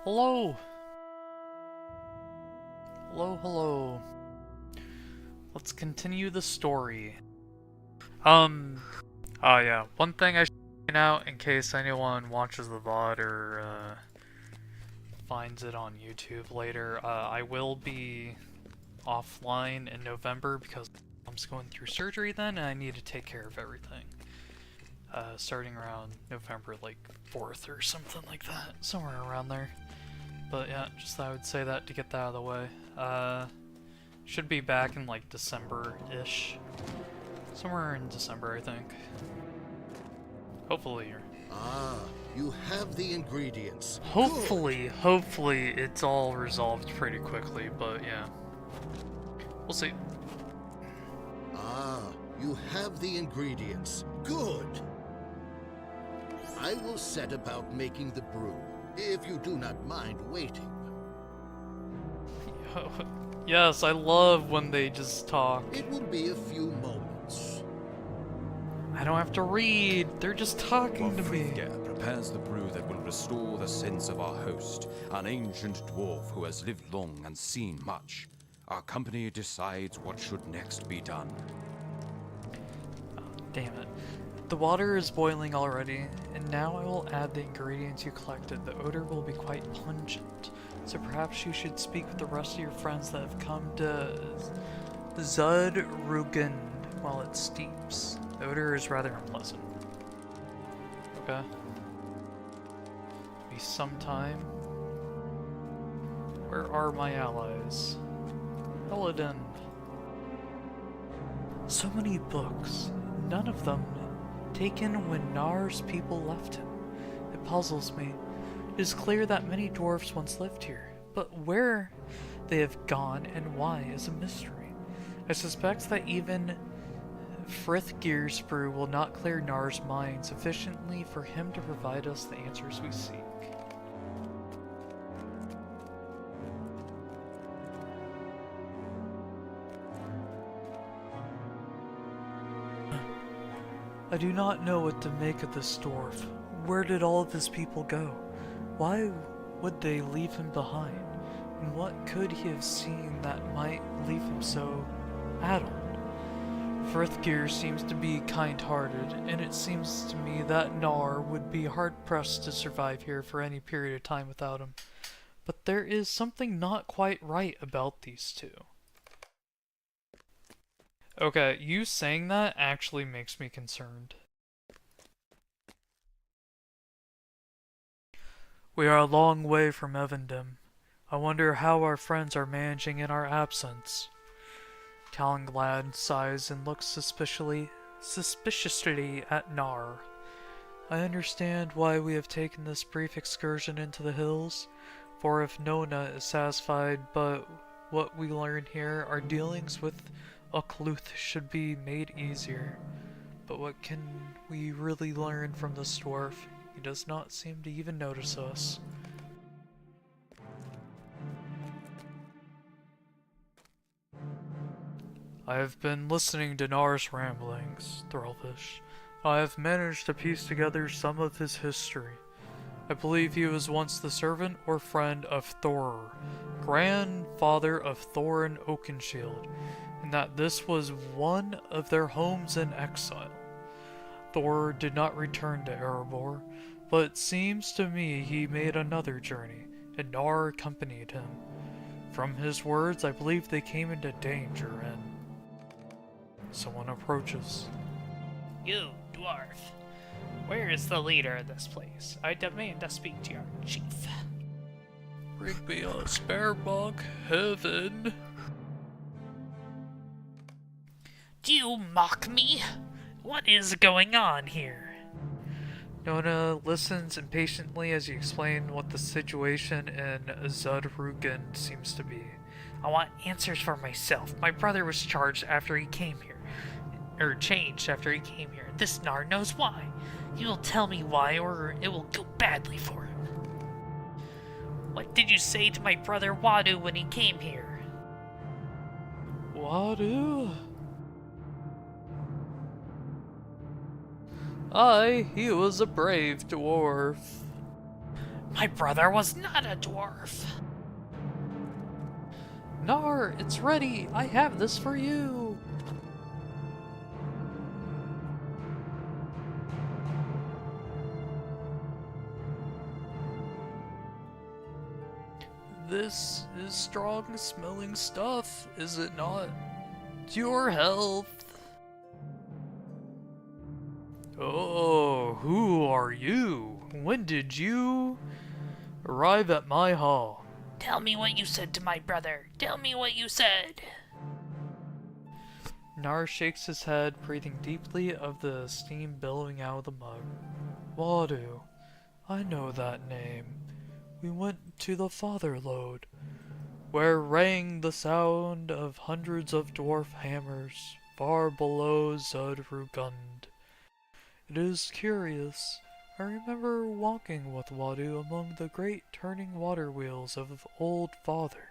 Hello! Hello, hello. Let's continue the story. Oh yeah, one thing I should point out in case anyone watches the VOD or, finds it on YouTube later, I will be offline in November because I'm going through surgery then and I need to take care of everything. Starting around November, like, 4th or something like that. Somewhere around there. But yeah, just I would say that to get that out of the way. Should be back in like December-ish. Somewhere in December, I think. Hopefully. Ah, you have the ingredients. Hopefully it's all resolved pretty quickly, but yeah. We'll see. Ah, you have the ingredients. Good. I will set about making the brew, if you do not mind waiting. Yes, I love when they just talk. It will be a few moments. I don't have to read, they're just talking to me. Frithger prepares the brew that will restore the sense of our host, an ancient dwarf who has lived long and seen much. Our company decides what should next be done. Oh, damn it. The water is boiling already, and now I will add the ingredients you collected. The odor will be quite pungent, so perhaps you should speak with the rest of your friends that have come to Zudrugend while it steeps. The odor is rather unpleasant. Okay. Be some time. Where are my allies? Dunland. So many books, none of them taken when Nar's people left him. It puzzles me. It is clear that many dwarfs once lived here, but where they have gone and why is a mystery. I suspect that even Frithger's brew will not clear Nar's mind sufficiently for him to provide us the answers we seek. I do not know what to make of this dwarf. Where did all of his people go? Why would they leave him behind? And what could he have seen that might leave him so addled? Frithger seems to be kind-hearted, and it seems to me that Nar would be hard-pressed to survive here for any period of time without him. But there is something not quite right about these two. Okay, you saying that actually makes me concerned. We are a long way from Evendom. I wonder how our friends are managing in our absence. Dunland sighs and looks suspiciously at Nar. I understand why we have taken this brief excursion into the hills, for if Nona is satisfied by what we learn here, our dealings with Ucluth should be made easier. But what can we really learn from this dwarf? He does not seem to even notice us. I have been listening to Nar's ramblings, Thrallfish. I have managed to piece together some of his history. I believe he was once the servant or friend of Thorir, grandfather of Thorin Oakenshield, and that this was one of their homes in exile. Thor did not return to Erebor, but it seems to me he made another journey, and Nar accompanied him. From his words, I believe they came into danger, and someone approaches. You, dwarf. Where is the leader of this place? I demand to speak to your chief. Bring me a sparebog, heaven. Do you mock me? What is going on here? Nona listens impatiently as you explain what the situation in Zudrugend seems to be. I want answers for myself. My brother was charged after he came here. Or changed after he came here. This Nar knows why. He will tell me why, or it will go badly for him. What did you say to my brother Wadu when he came here? Wadu? Aye, he was a brave dwarf. My brother was not a dwarf. Nar, it's ready! I have this for you! This is strong smelling stuff, is it not? To your health! Oh, who are you? When did you arrive at my hall? Tell me what you said to my brother. Tell me what you said. Nar shakes his head, breathing deeply of the steam billowing out of the mug. Wadu, I know that name. We went to the Fatherlode, where rang the sound of hundreds of dwarf hammers, far below Zudrugund. It is curious. I remember walking with Wadu among the great turning water wheels of old father,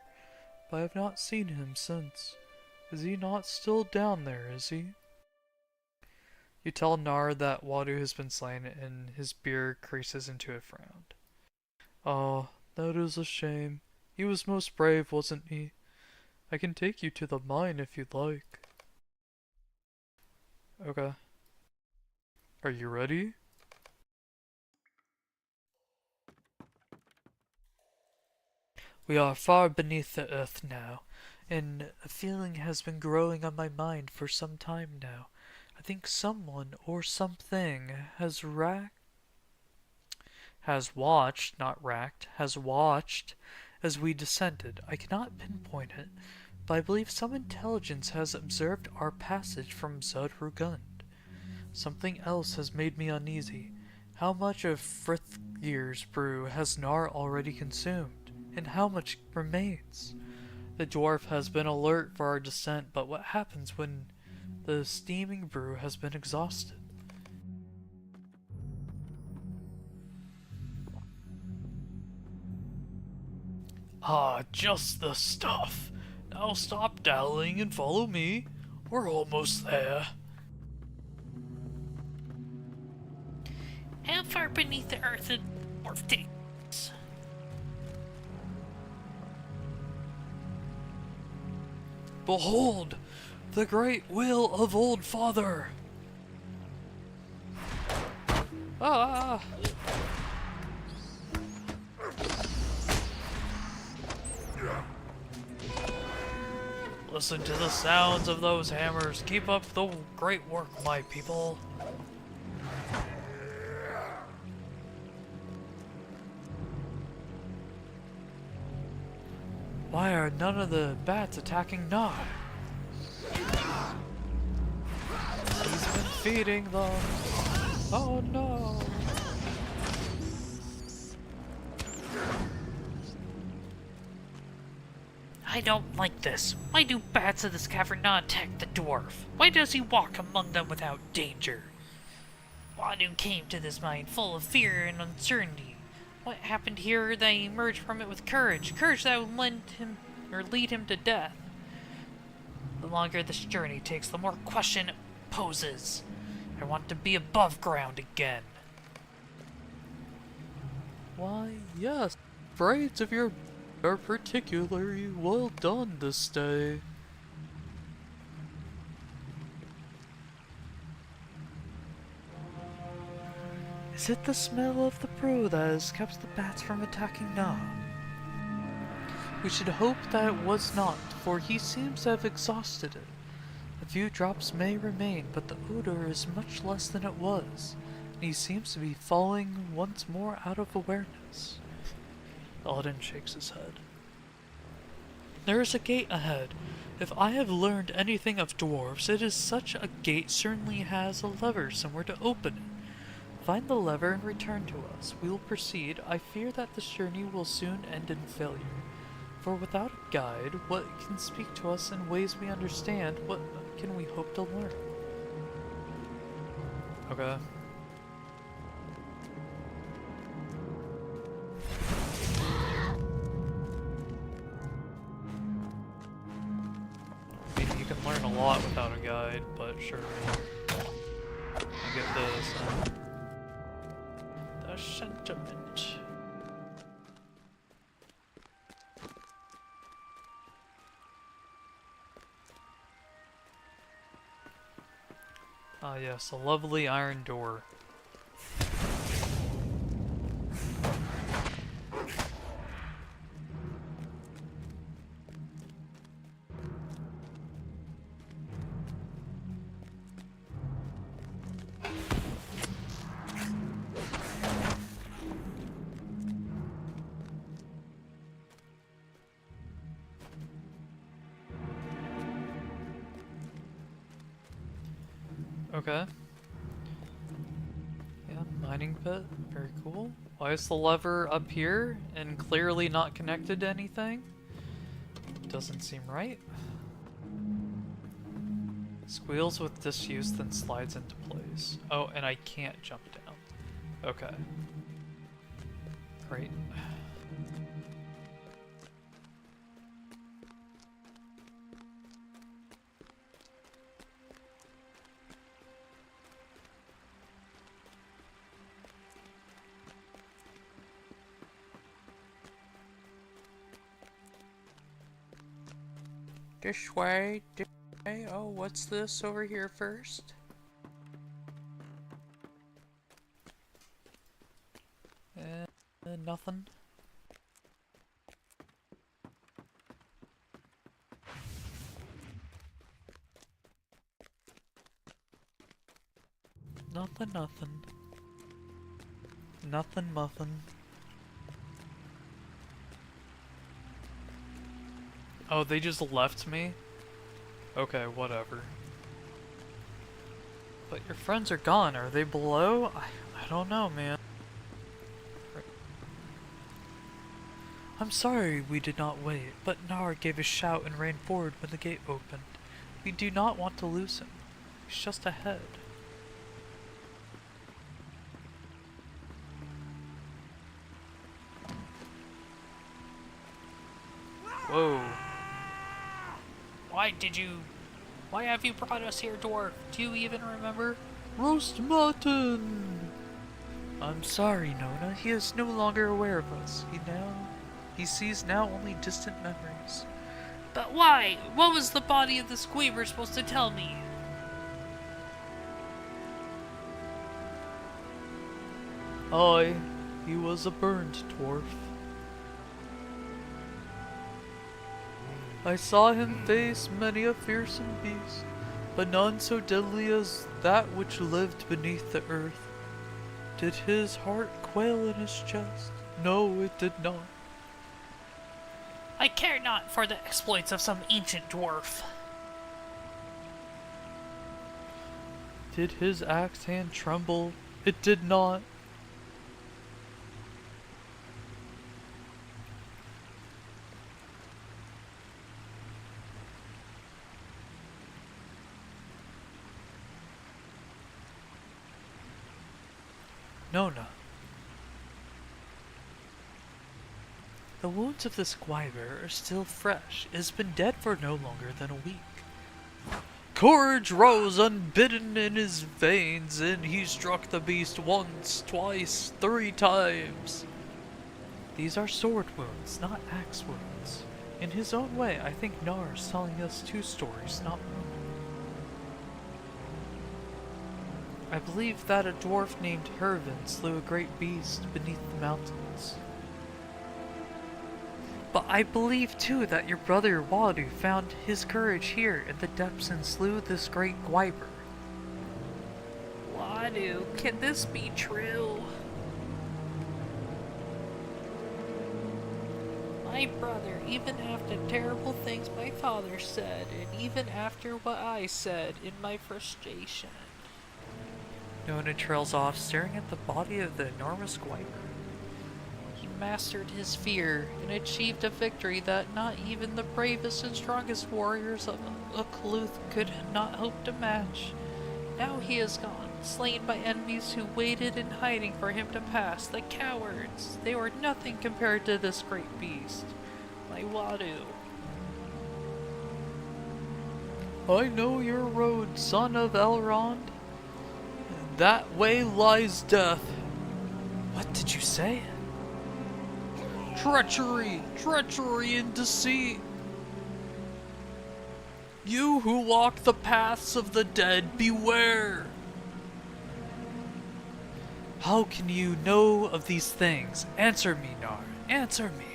but I have not seen him since. Is he not still down there, is he? You tell Nar that Wadu has been slain, and his beard creases into a frown. Ah, that is a shame. He was most brave, wasn't he? I can take you to the mine if you'd like. Okay. Are you ready? We are far beneath the earth now, and a feeling has been growing on my mind for some time now. I think someone or something has watched as we descended. I cannot pinpoint it, but I believe some intelligence has observed our passage from Zudrugund. Something else has made me uneasy. How much of Frithgear's brew has Nar already consumed, and how much remains? The dwarf has been alert for our descent, but what happens when the steaming brew has been exhausted? Ah, just the stuff. Now stop dallying and follow me. We're almost there. How far beneath the earth is dwarf takes? Behold, the great will of Old Father! Ah! Listen to the sounds of those hammers. Keep up the great work, my people. Why are none of the bats attacking Nar? He's been feeding them. Oh no. I don't like this. Why do bats of this cavern not attack the dwarf? Why does he walk among them without danger? Wadu came to this mine full of fear and uncertainty. What happened here that he emerged from it with courage? Courage that would lead him to death. The longer this journey takes, the more question it poses. I want to be above ground again. Why, yes. Braids of your are particularly well done this day. Is it the smell of the brew that has kept the bats from attacking Nar? We should hope that it was not, for he seems to have exhausted it. A few drops may remain, but the odor is much less than it was, and he seems to be falling once more out of awareness. Alden shakes his head. There is a gate ahead. If I have learned anything of dwarves, it is such a gate certainly has a lever somewhere to open it. Find the lever and return to us. We will proceed. I fear that this journey will soon end in failure. For without a guide, what can speak to us in ways we understand? What can we hope to learn? Okay. I mean, you can learn a lot without a guide, but sure. I get this. The sentiment. Ah, yes, a lovely iron door. Okay. Yeah, mining pit. Very cool. Why is the lever up here and clearly not connected to anything? Doesn't seem right. Squeals with disuse, then slides into place. Oh, and I can't jump down. Okay. Great. This way, this way. Oh, what's this over here first? Nothing. Nothing, nothing. Nothing, muffin. Oh, they just left me? Okay, whatever. But your friends are gone. Are they below? I don't know, man. I'm sorry we did not wait, but Nar gave a shout and ran forward when the gate opened. We do not want to lose him. He's just ahead. Whoa. Why have you brought us here, dwarf? Do you even remember? Roast mutton! I'm sorry, Nona. He is no longer aware of us. He sees now only distant memories. But why? What was the body of the squeaver supposed to tell me? Aye, he was a burned dwarf. I saw him face many a fearsome beast, but none so deadly as that which lived beneath the earth. Did his heart quail in his chest? No, it did not. I care not for the exploits of some ancient dwarf. Did his axe hand tremble? It did not. Nona. The wounds of the squire are still fresh. It has been dead for no longer than a week. Courage rose unbidden in his veins, and he struck the beast once, twice, 3 times. These are sword wounds, not axe wounds. In his own way, I think Nar is telling us 2 stories, not one. I believe that a dwarf named Hervin slew a great beast beneath the mountains. But I believe too that your brother Wadu found his courage here in the depths and slew this great Gwyber. Wadu, can this be true? My brother, even after terrible things my father said, and even after what I said in my frustration. Nona trails off, staring at the body of the enormous Gwyber. He mastered his fear and achieved a victory that not even the bravest and strongest warriors of Akluth could not hope to match. Now he is gone, slain by enemies who waited in hiding for him to pass. The cowards! They were nothing compared to this great beast. My Wadu. I know your road, son of Elrond. That way lies death. What did you say? Treachery! Treachery and deceit! You who walk the paths of the dead, beware! How can you know of these things? Answer me, Nar. Answer me.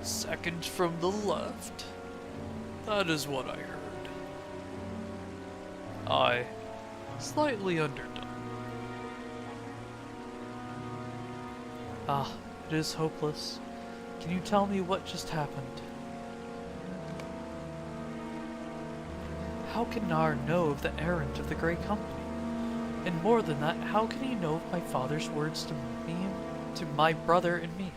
Second from the left. That is what I heard. I, slightly underdone. Ah, it is hopeless. Can you tell me what just happened? How can Nar know of the errand of the Grey Company? And more than that, how can he know of my father's words to me, to my brother and me?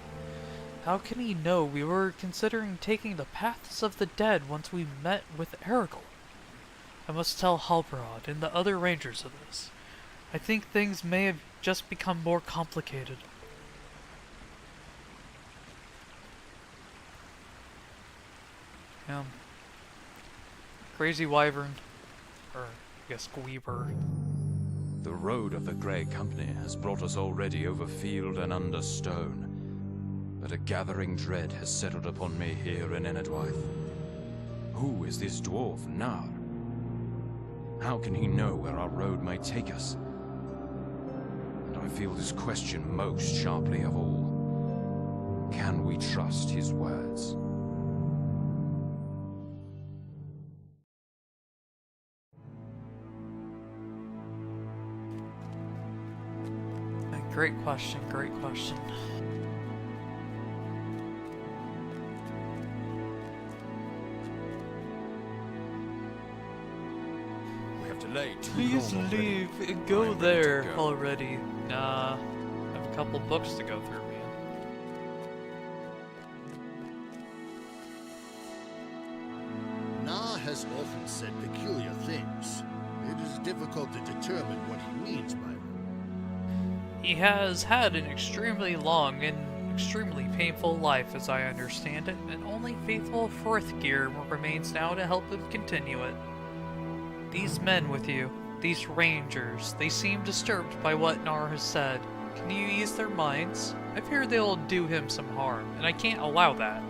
How can he know we were considering taking the paths of the dead once we met with Aragorn? I must tell Halbrand and the other rangers of this. I think things may have just become more complicated. Crazy Wyvern. Or, I guess, Gweeber. The road of the Grey Company has brought us already over field and under stone, but a gathering dread has settled upon me here in Enedwaith. Who is this dwarf, Nar? How can he know where our road may take us? And I feel this question most sharply of all. Can we trust his words? Great question, great question. We have delayed too Please long already. leave and I'm go ready to there go. already. Nah, I have a couple books to go through, man. Na has often said peculiar things. It is difficult to determine what he means by them. He has had an extremely long and extremely painful life, as I understand it, and only faithful Frithgear remains now to help him continue it. These men with you, these rangers, they seem disturbed by what Nar has said. Can you ease their minds? I fear they'll do him some harm, and I can't allow that.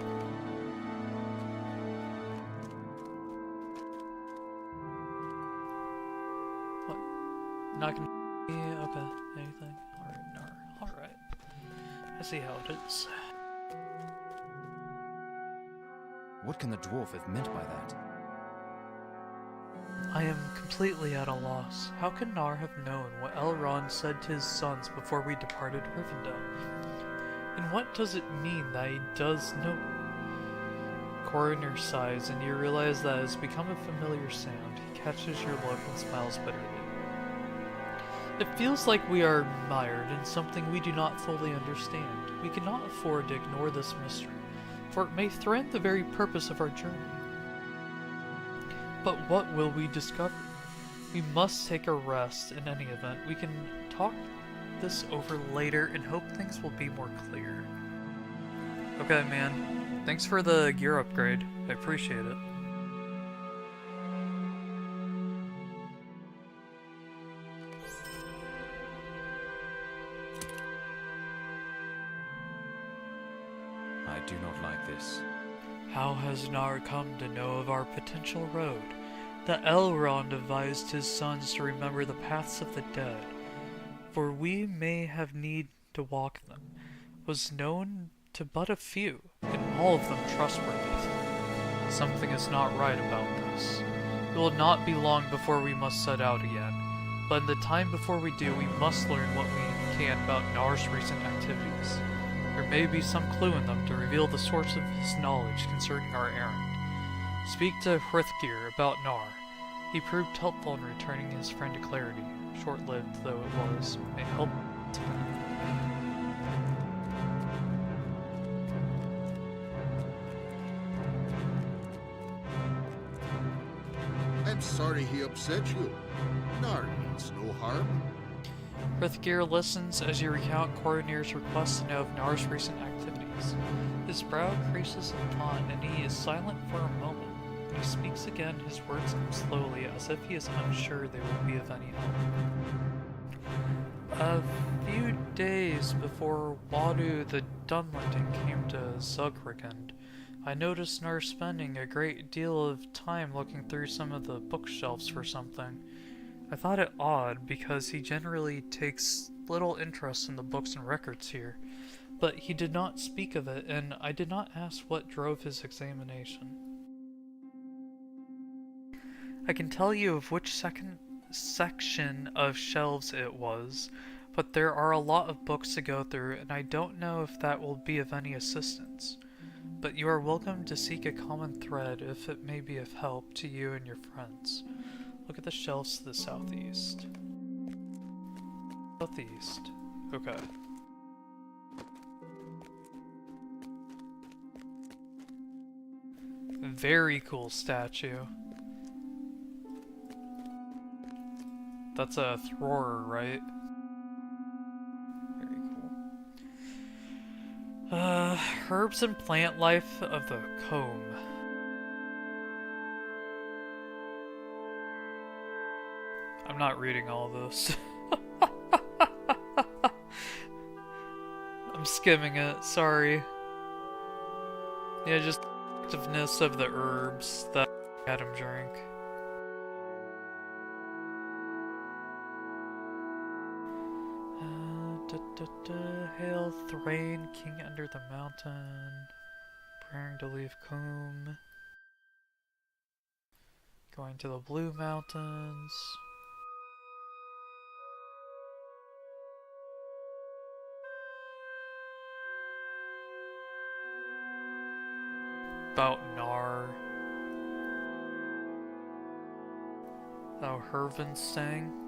What? Not gonna... Yeah, okay. Anything? Alright, Nar. Alright. I see how it is. What can the dwarf have meant by that? I am completely at a loss. How can Nar have known what Elrond said to his sons before we departed Rivendell? And what does it mean that he does know? Coroner sighs, and you realize that it has become a familiar sound. He catches your look and smiles bitterly. It feels like we are mired in something we do not fully understand. We cannot afford to ignore this mystery, for it may threaten the very purpose of our journey. But what will we discover? We must take a rest in any event. We can talk this over later and hope things will be more clear. Okay, man. Thanks for the gear upgrade. I appreciate it. I do not like this. How has Nar come to know of our potential road? That Elrond advised his sons to remember the paths of the dead, for we may have need to walk them, was known to but a few, and all of them trustworthy. Something is not right about this. It will not be long before we must set out again, but in the time before we do, we must learn what we can about Nar's recent activities. There may be some clue in them to reveal the source of his knowledge concerning our errand. Speak to Frithgear about Nar. He proved helpful in returning his friend to clarity, short-lived though it was, may help. I'm sorry he upset you. Nar means no harm. Frithgear listens as you recount Coroner's request to know of Nar's recent activities. His brow creases in thought, and he is silent for a moment. When he speaks again, his words come slowly, as if he is unsure they will be of any help. A few days before Wadu the Dunland came to Zugrigund, I noticed Nar spending a great deal of time looking through some of the bookshelves for something. I thought it odd because he generally takes little interest in the books and records here, but he did not speak of it, and I did not ask what drove his examination. I can tell you of which section of shelves it was, but there are a lot of books to go through, and I don't know if that will be of any assistance. But you are welcome to seek a common thread if it may be of help to you and your friends. Look at the shelves to the southeast. Southeast. Okay. Very cool statue. That's a thrower, right? Very cool. Herbs and plant life of the comb. I'm not reading all this. I'm skimming it, sorry. Yeah, just effectiveness of the herbs that I had him drink. Hail Thrain, king under the mountain. Preparing to leave Coombe. Going to the Blue Mountains. About Nar. How Hervin's sang.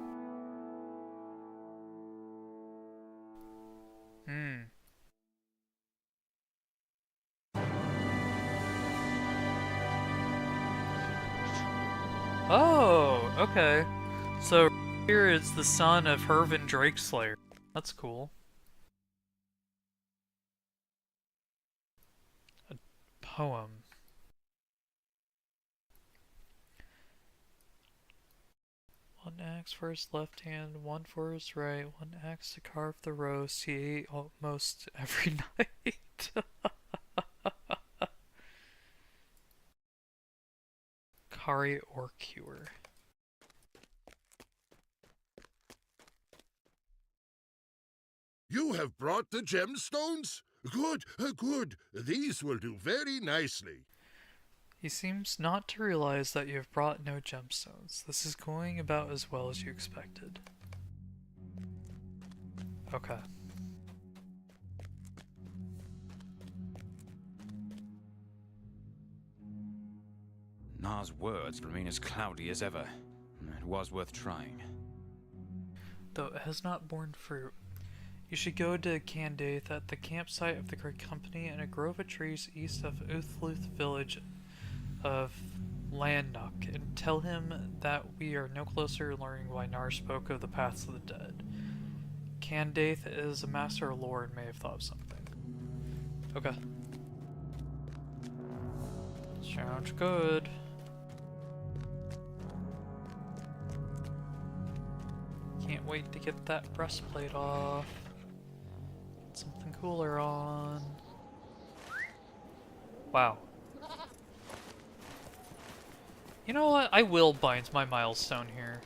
Oh, okay. So here is the son of Hervin Drakeslayer. That's cool. A poem. One axe for his left hand, one for his right, one axe to carve the roast he ate almost every night. Kari or cure. You have brought the gemstones? Good, good. These will do very nicely. He seems not to realize that you have brought no gemstones. This is going about as well as you expected. Okay. Nar's words remain as cloudy as ever. It was worth trying. Though it has not borne fruit. You should go to Candaith at the campsite of the Great Company in a grove of trees east of Uthluth village of Landnock, and tell him that we are no closer to learning why Nar spoke of the paths of the dead. Candaith is a master lore and may have thought of something. Okay. Sounds good. Can't wait to get that breastplate off. Get something cooler on. Wow. You know what? I will bind my milestone here.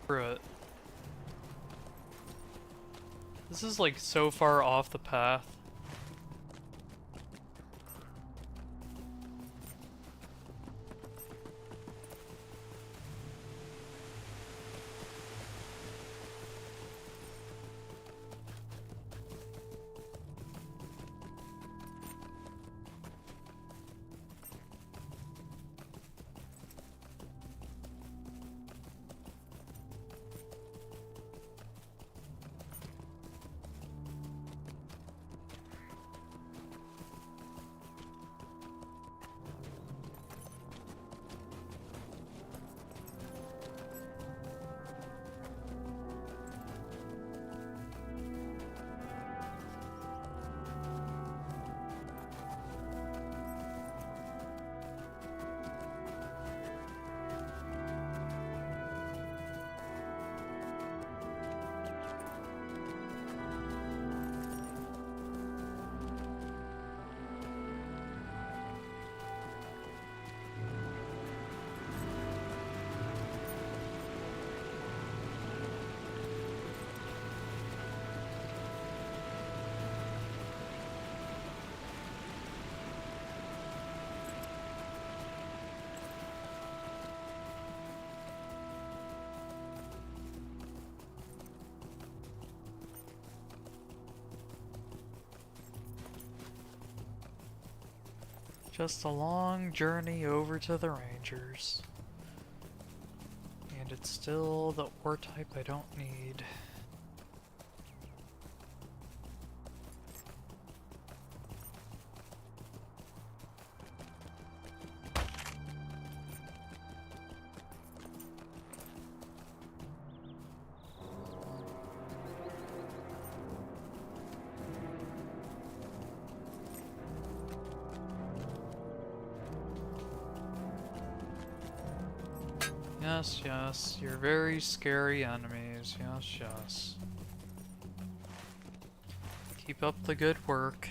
Screw it. This is like so far off the path. Just a long journey over to the Rangers. And it's still the ore type I don't need. Yes, yes, you're very scary enemies. Yes, yes. Keep up the good work.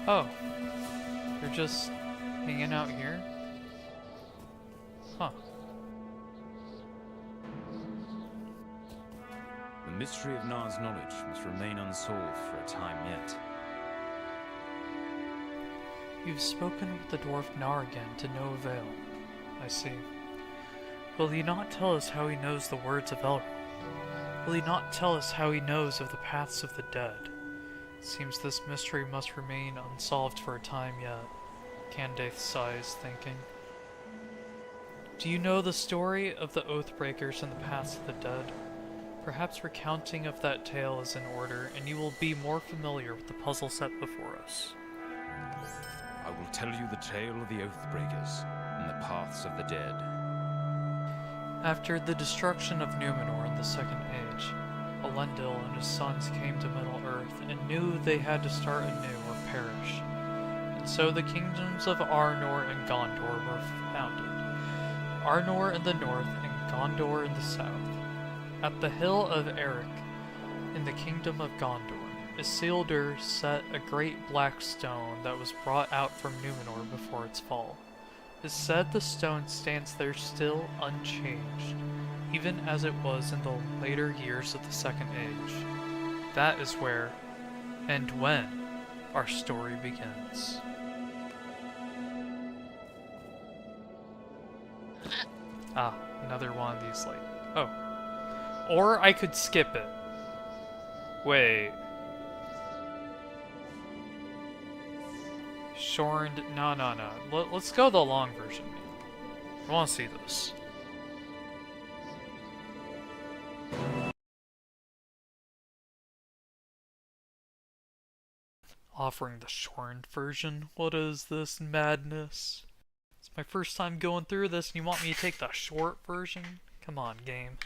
Oh, you're just hanging out here? Huh. The mystery of Nar's knowledge must remain unsolved for a time yet. You've spoken with the dwarf Nar again to no avail. I see. Will he not tell us how he knows the words of Elrond? Will he not tell us how he knows of the paths of the dead? Seems this mystery must remain unsolved for a time yet. Candace sighs, thinking. Do you know the story of the Oathbreakers and the paths of the dead? Perhaps recounting of that tale is in order, and you will be more familiar with the puzzle set before us. I will tell you the tale of the Oathbreakers and the paths of the dead. After the destruction of Numenor in the Second Age, Elendil and his sons came to Middle-earth and knew they had to start anew or perish. And so the kingdoms of Arnor and Gondor were founded. Arnor in the north and Gondor in the south. At the hill of Eric, in the kingdom of Gondor, Isildur set a great black stone that was brought out from Numenor before its fall. It is said the stone stands there still unchanged, even as it was in the later years of the Second Age. That is where, and when, our story begins. Ah, another one of these, like, oh. Or I could skip it. Wait. Shorned, no. Let's go the long version. I want to see this. Offering the shorned version. What is this madness? It's my first time going through this and you want me to take the short version? Come on, game.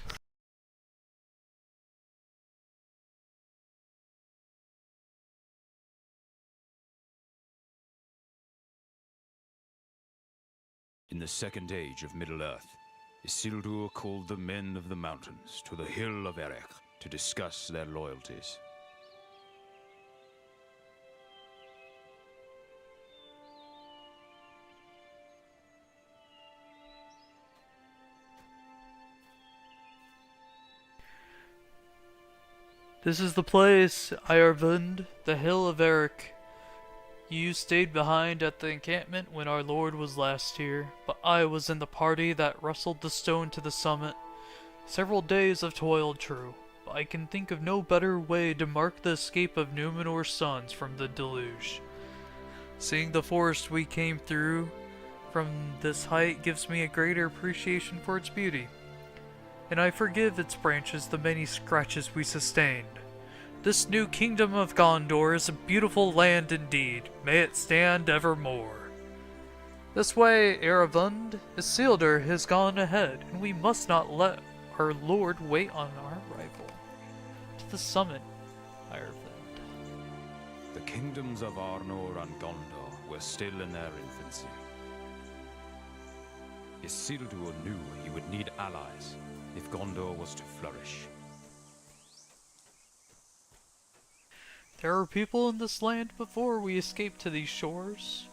In the Second Age of Middle-earth, Isildur called the men of the mountains to the hill of Erech to discuss their loyalties. This is the place, Iarvund, the hill of Erech. You stayed behind at the encampment when our lord was last here, but I was in the party that wrestled the stone to the summit. Several days of toil, true, but I can think of no better way to mark the escape of Numenor's sons from the deluge. Seeing the forest we came through from this height gives me a greater appreciation for its beauty, and I forgive its branches the many scratches we sustained. This new kingdom of Gondor is a beautiful land indeed. May it stand evermore. This way, Erebund. Isildur has gone ahead, and we must not let our lord wait on our arrival. To the summit, Ireland. The kingdoms of Arnor and Gondor were still in their infancy. Isildur knew he would need allies if Gondor was to flourish. There were people in this land before we escaped to these shores.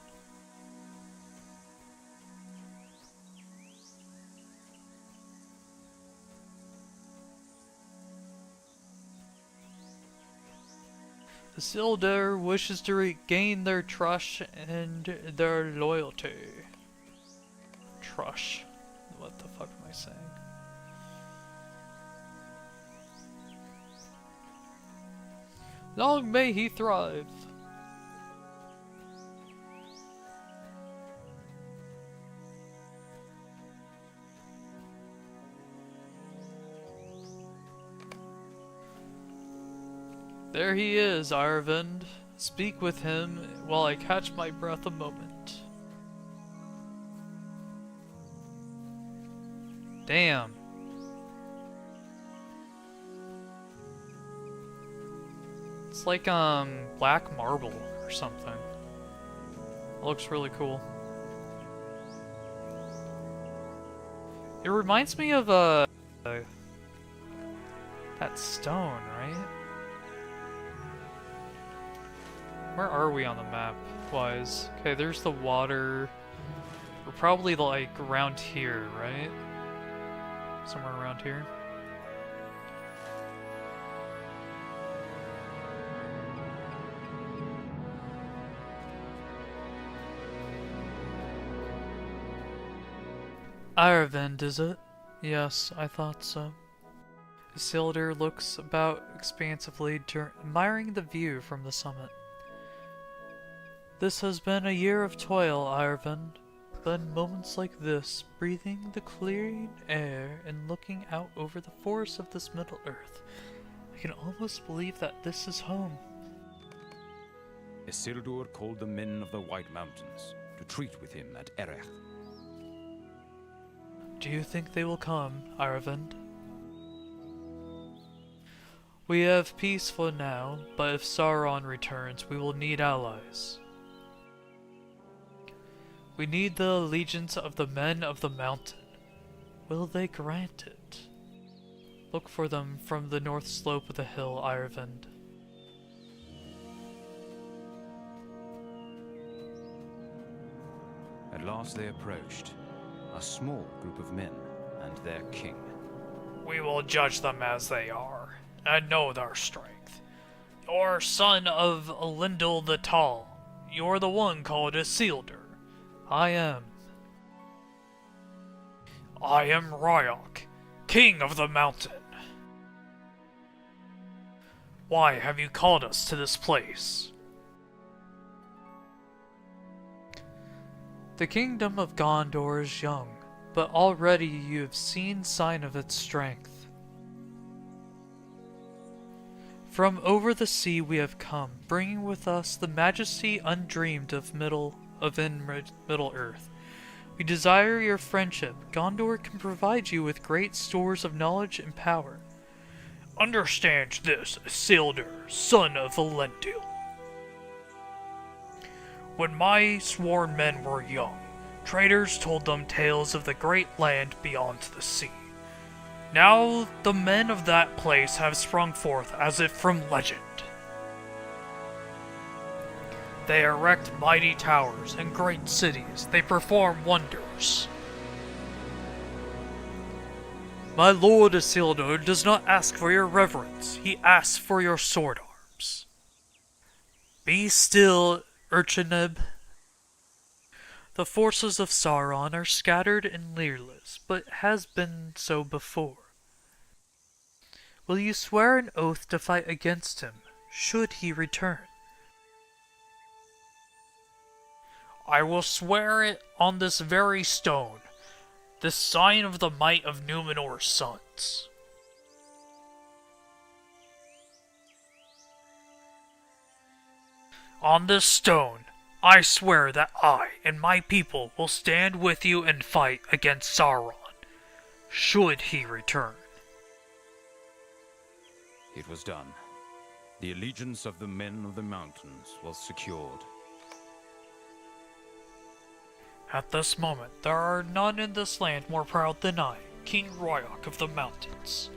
Isildur wishes to regain their trust and their loyalty. Trust. What the fuck am I saying? Long may he thrive. There he is, Ireland. Speak with him while I catch my breath a moment. Damn. It's like black marble or something. It looks really cool. It reminds me of that stone, right? Where are we on the map wise? Okay, there's the water. We're probably like around here, right? Somewhere around here. Ireland, is it? Yes, I thought so. Isildur looks about expansively, admiring the view from the summit. This has been a year of toil, Ireland, but in moments like this, breathing the clean air and looking out over the forests of this Middle Earth, I can almost believe that this is home. Isildur called the men of the White Mountains to treat with him at Erech. Do you think they will come, Ireland? We have peace for now, but if Sauron returns, we will need allies. We need the allegiance of the men of the mountain. Will they grant it? Look for them from the north slope of the hill, Ireland. At last they approached, a small group of men and their king. We will judge them as they are, and know their strength. You're son of Elendil the Tall. You're the one called Isildur. I am. I am Ryok, king of the mountain. Why have you called us to this place? The kingdom of Gondor is young, but already you have seen sign of its strength. From over the sea we have come, bringing with us the majesty undreamed of Middle Earth. We desire your friendship. Gondor can provide you with great stores of knowledge and power. Understand this, Isildur, son of Elendil. When my sworn men were young, traders told them tales of the great land beyond the sea. Now the men of that place have sprung forth as if from legend. They erect mighty towers and great cities. They perform wonders. My lord Isildur does not ask for your reverence. He asks for your sword arms. Be still Urchineb. The forces of Sauron are scattered and leerless, but has been so before. Will you swear an oath to fight against him, should he return? I will swear it on this very stone, this sign of the might of Numenor's sons. On this stone, I swear that I and my people will stand with you and fight against Sauron, should he return. It was done. The allegiance of the men of the mountains was secured. At this moment, there are none in this land more proud than I, King Royak of the Mountains.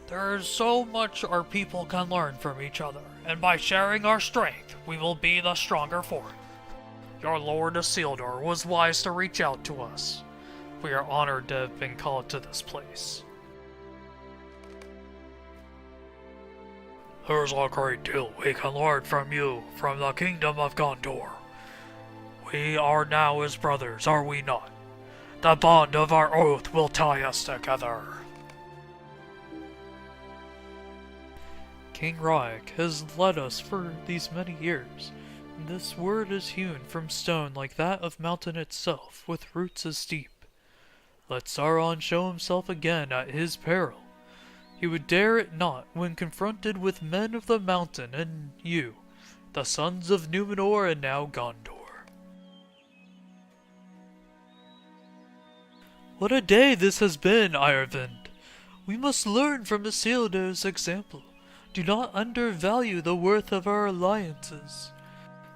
There is so much our people can learn from each other, and by sharing our strength, we will be the stronger for it. Your Lord Isildur was wise to reach out to us. We are honored to have been called to this place. There's a great deal we can learn from you, from the Kingdom of Gondor. We are now as brothers, are we not? The bond of our oath will tie us together. King Royak has led us for these many years, and this word is hewn from stone like that of mountain itself, with roots as deep. Let Sauron show himself again at his peril. He would dare it not when confronted with men of the mountain and you, the sons of Numenor and now Gondor. What a day this has been, Irevind! We must learn from Isildur's example. Do not undervalue the worth of our alliances.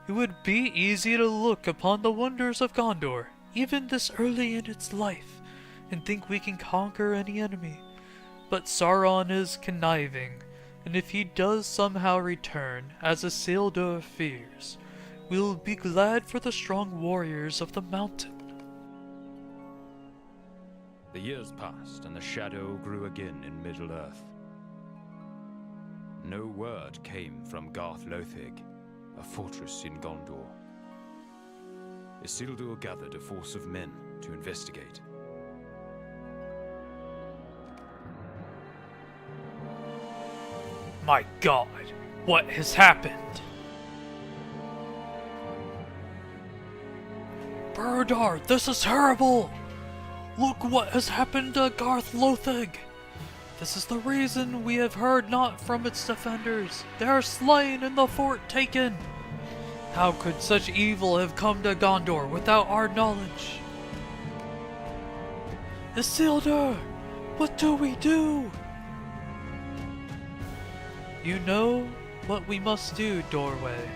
It would be easy to look upon the wonders of Gondor, even this early in its life, and think we can conquer any enemy. But Sauron is conniving, and if he does somehow return, as Isildur fears, we will be glad for the strong warriors of the mountain. The years passed, and the shadow grew again in Middle-earth. No word came from Garth Lothig, a fortress in Gondor. Isildur gathered a force of men to investigate. My God, what has happened? Berdar, this is terrible! Look what has happened to Garth Lothig! This is the reason we have heard not from its defenders. They are slain and the fort taken. How could such evil have come to Gondor without our knowledge? Isildur, what do we do? You know what we must do, Doorway.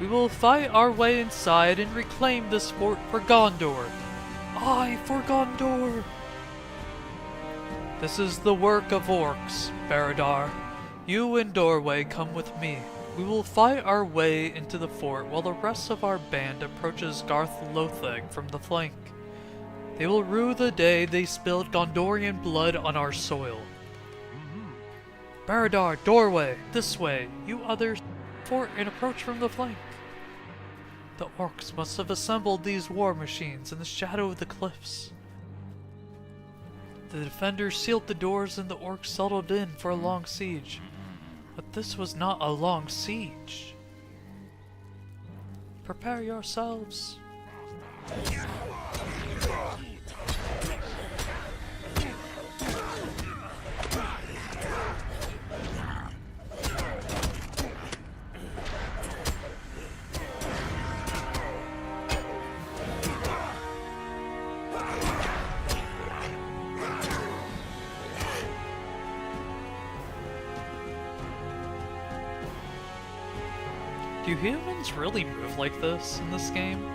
We will fight our way inside and reclaim this fort for Gondor. Aye, for Gondor! This is the work of orcs, Baradar. You and Doorway come with me. We will fight our way into the fort while the rest of our band approaches Garth Lothig from the flank. They will rue the day they spilled Gondorian blood on our soil. Baradar, Doorway, this way. You others, fort and approach from the flank. The orcs must have assembled these war machines in the shadow of the cliffs. The defenders sealed the doors and the orcs settled in for a long siege. But this was not a long siege. Prepare yourselves. Do humans really move like this in this game?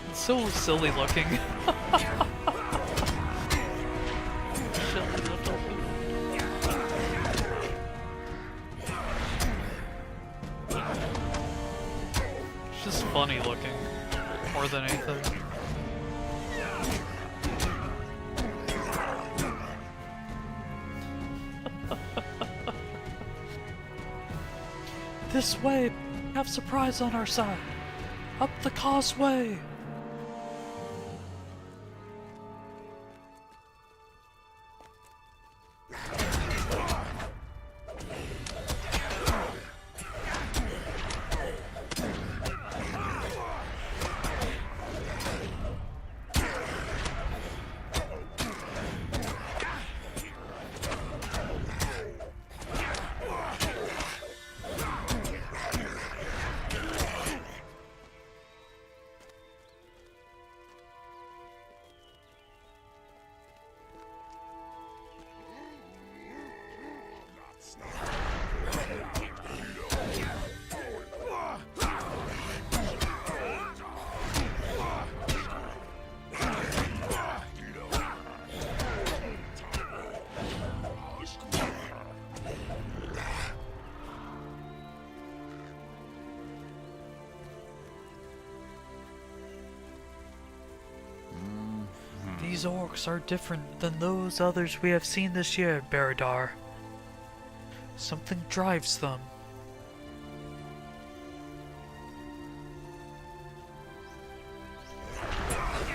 It's so silly looking. It's just funny looking, more than anything. This way! We have surprise on our side! Up the causeway! These orcs are different than those others we have seen this year, Baradar. Something drives them.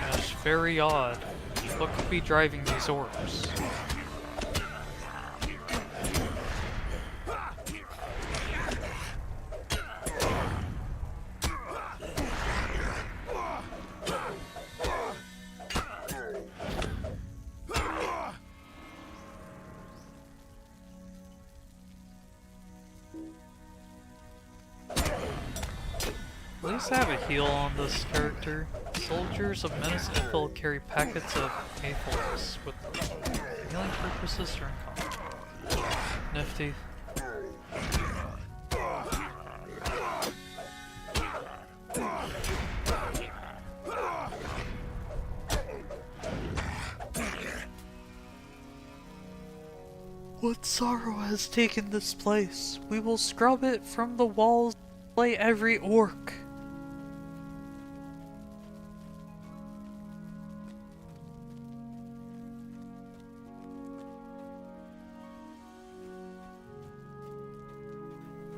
That's very odd. What could be driving these orcs? At least I have a heal on this character. Soldiers of Menace Ithil carry packets of Aethals with them. Healing purposes during combat. Nifty. What sorrow has taken this place? We will scrub it from the walls, slay every orc.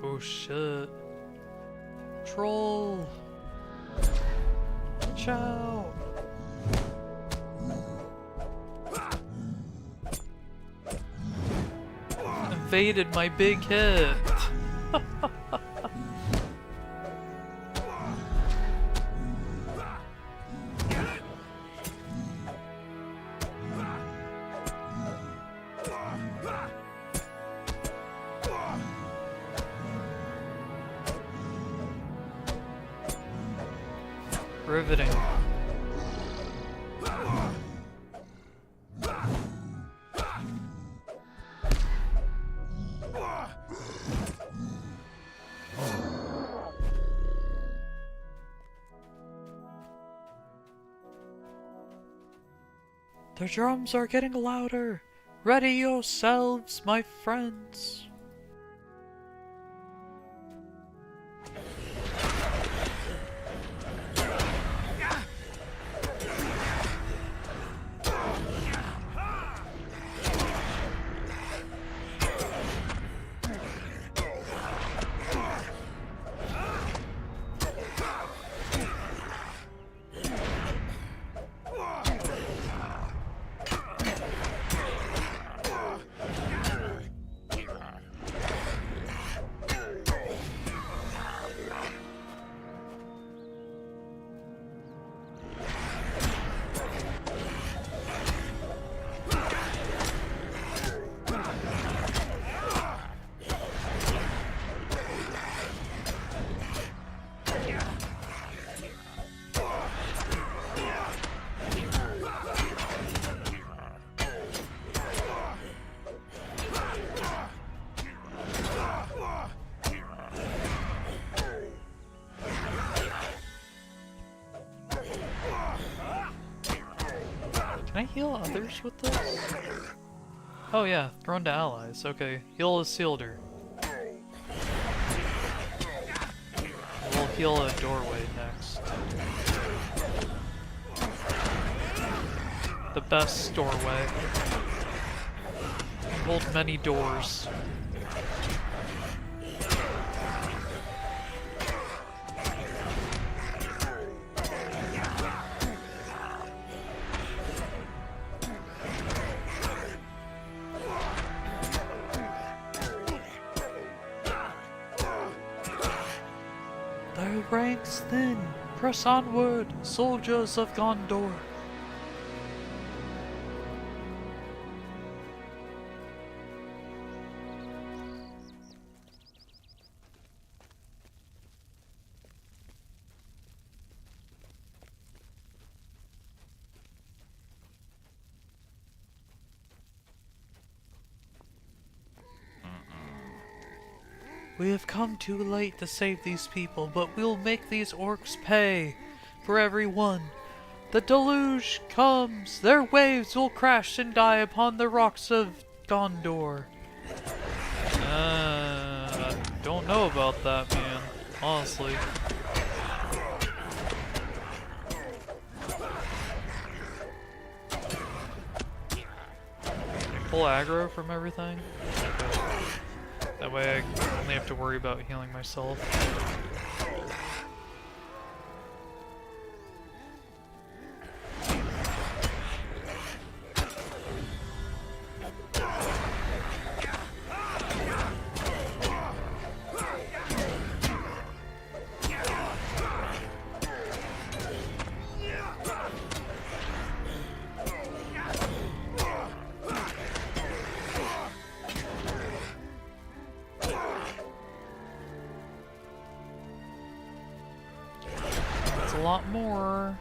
Oh shit. Troll! Watch out! Invaded my big hit! Riveting. The drums are getting louder. Ready yourselves, my friends. Can I heal others with this? Oh yeah, thrown to allies. Okay, heal a Sealder. We'll heal a doorway next. The best doorway. Hold many doors. your ranks thin. Press onward, soldiers of Gondor. We have come too late to save these people, but we'll make these orcs pay for every one. The deluge comes, their waves will crash and die upon the rocks of Gondor. I don't know about that, man, honestly. Pull aggro from everything. That way I only have to worry about healing myself. A lot more.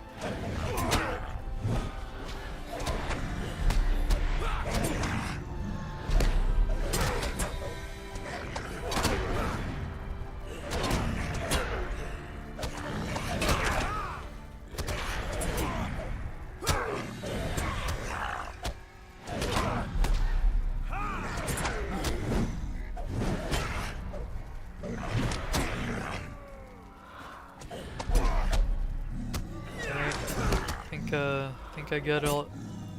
I think I get all.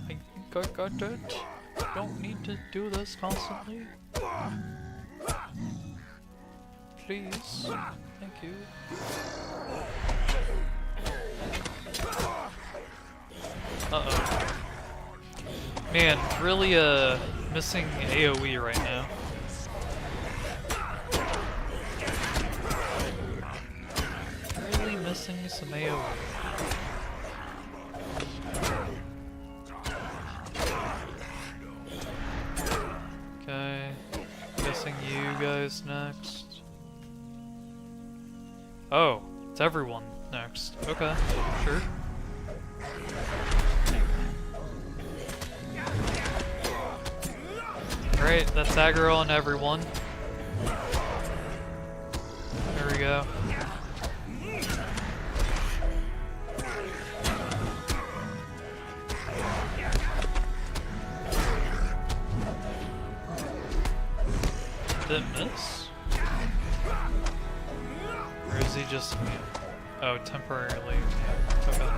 I think I got it. Don't need to do this constantly. Please. Thank you. Uh-oh. Man, really missing AoE right now. Really missing some AoE. Okay, guessing you guys next. Oh, it's everyone next. Okay, sure. Great, that's aggro on everyone. There we go. Didn't miss? Or is he just... Oh, temporarily. Okay.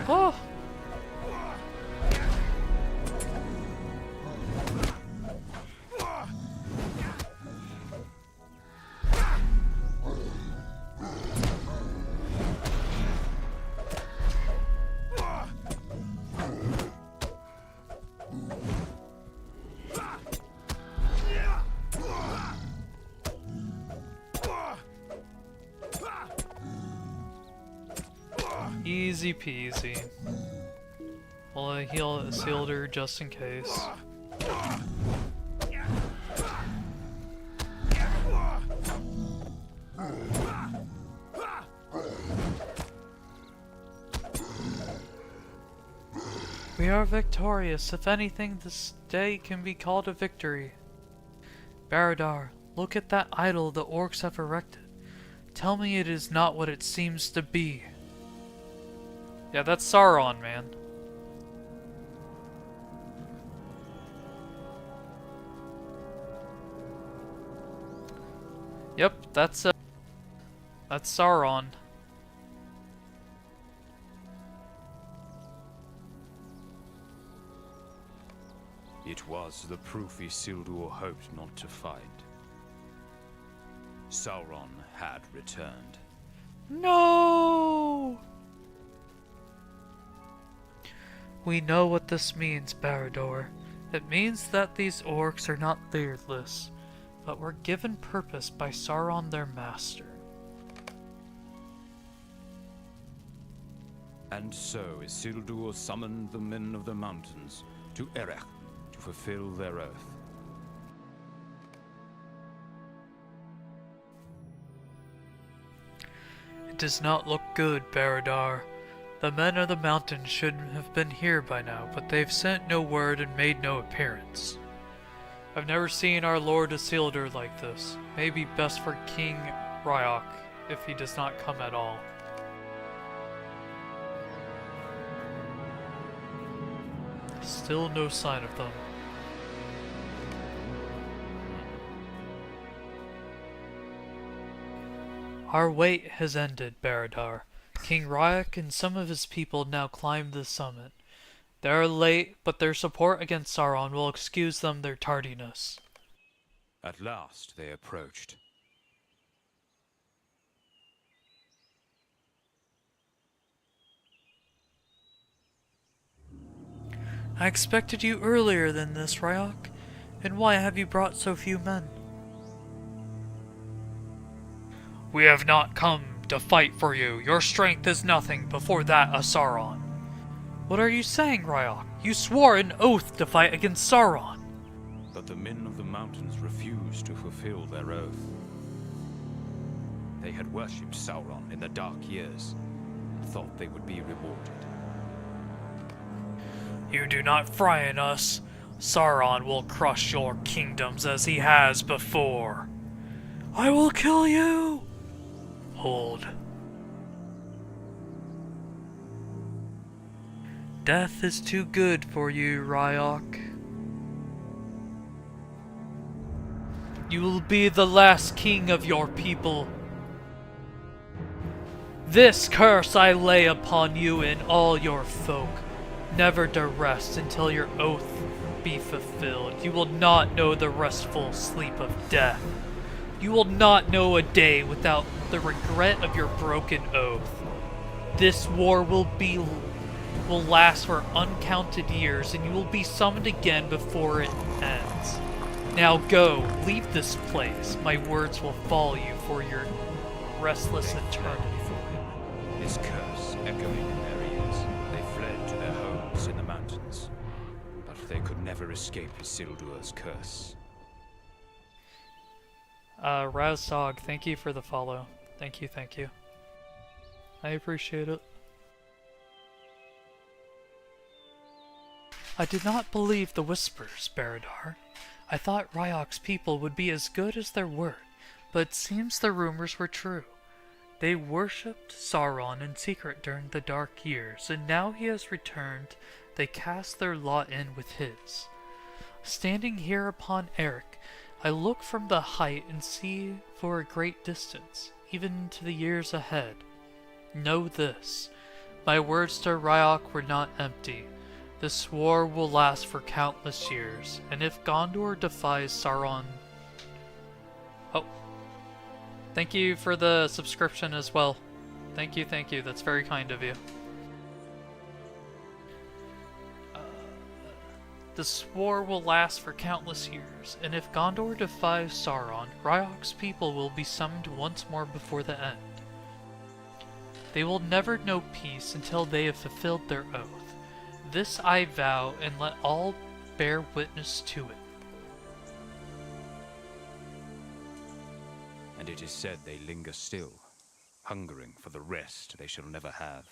Oh! Easy peasy. Well, I healed her just in case. We are victorious. If anything, this day can be called a victory. Baradar, look at that idol the orcs have erected. Tell me it is not what it seems to be. Yeah, that's Sauron, man. Yep, that's Sauron. It was the proof Isildur hoped not to find. Sauron had returned. No! We know what this means, Barador. It means that these orcs are not beardless. but were given purpose by Sauron their master. And so Isildur summoned the men of the mountains to Erech to fulfill their oath. It does not look good, Baradar. The men of the mountains should have been here by now, but they've sent no word and made no appearance. I've never seen our Lord Isildur like this. Maybe best for King Ryok, if he does not come at all. Still no sign of them. Our wait has ended, Baradar. King Ryok and some of his people now climb the summit. They are late, but their support against Sauron will excuse them their tardiness. At last they approached. I expected you earlier than this, Ryok. And why have you brought so few men? We have not come to fight for you. Your strength is nothing before that of Sauron. What are you saying, Ryok? You swore an oath to fight against Sauron. But the men of the mountains refused to fulfill their oath. They had worshipped Sauron in the dark years and thought they would be rewarded. You do not frighten us. Sauron will crush your kingdoms as he has before. I will kill you! Hold. Death is too good for you, Ryok. You will be the last king of your people. This curse I lay upon you and all your folk, never to rest until your oath be fulfilled. You will not know the restful sleep of death. You will not know a day without the regret of your broken oath. This war will last for uncounted years, and you will be summoned again before it ends. Now go, leave this place. My words will follow you for your restless eternity. His curse echoing in their ears, they fled to their homes in the mountains. But they could never escape Isildur's curse. Razsog, thank you for the follow. Thank you, thank you. I appreciate it. I did not believe the whispers, Baradar. I thought Ryok's people would be as good as their word, but it seems the rumors were true. They worshipped Sauron in secret during the Dark Years, and now he has returned, they cast their lot in with his. Standing here upon Erech, I look from the height and see for a great distance, even into the years ahead. Know this, my words to Ryok were not empty. This war will last for countless years, and if Gondor defies Sauron... Oh. Thank you for the subscription as well. Thank you, that's very kind of you. This war will last for countless years, and if Gondor defies Sauron, Ryok's people will be summoned once more before the end. They will never know peace until they have fulfilled their oath. This I vow, and let all bear witness to it. And it is said they linger still, hungering for the rest they shall never have.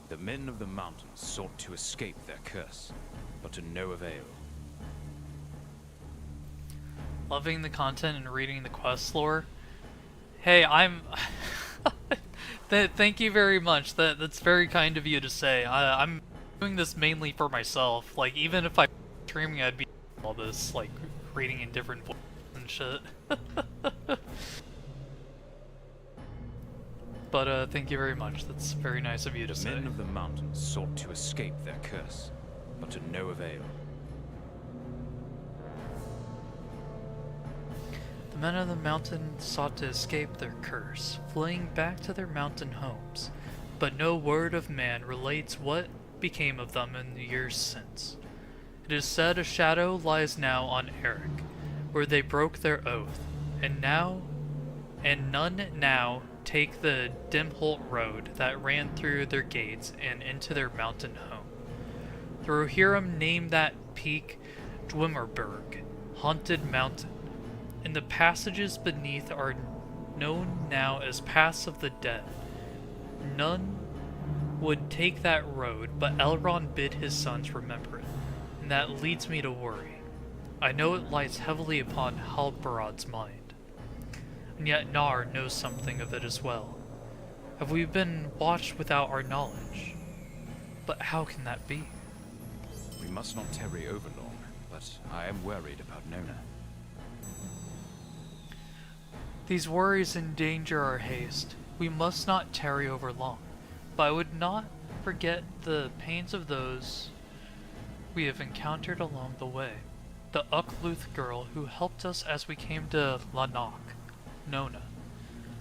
The men of the mountains sought to escape their curse, but to no avail. Loving the content and reading the quest lore. Hey, I'm... Thank you very much. That's very kind of you to say. I'm doing this mainly for myself. Like, even if I'm streaming, I'd be all this, like, reading in different voices and shit. But, thank you very much. That's very nice of you to The say. men of the mountains sought to escape their curse, but to no avail. The men of the mountain sought to escape their curse, fleeing back to their mountain homes, but no word of man relates what became of them in the years since. It is said a shadow lies now on Eric, where they broke their oath, and none now take the Dimholt road that ran through their gates and into their mountain home. The Rohirrim named that peak Dwimmerberg, Haunted Mountain, and the passages beneath are known now as Paths of the Dead. None would take that road, but Elrond bid his sons remember it, and that leads me to worry. I know it lies heavily upon Halbarad's mind, and yet Nar knows something of it as well. Have we been watched without our knowledge? But how can that be? We must not tarry overlong, but I am worried about Nona. These worries endanger our haste. We must not tarry over long, but I would not forget the pains of those we have encountered along the way. The Uckluth girl who helped us as we came to Lanok, Nona.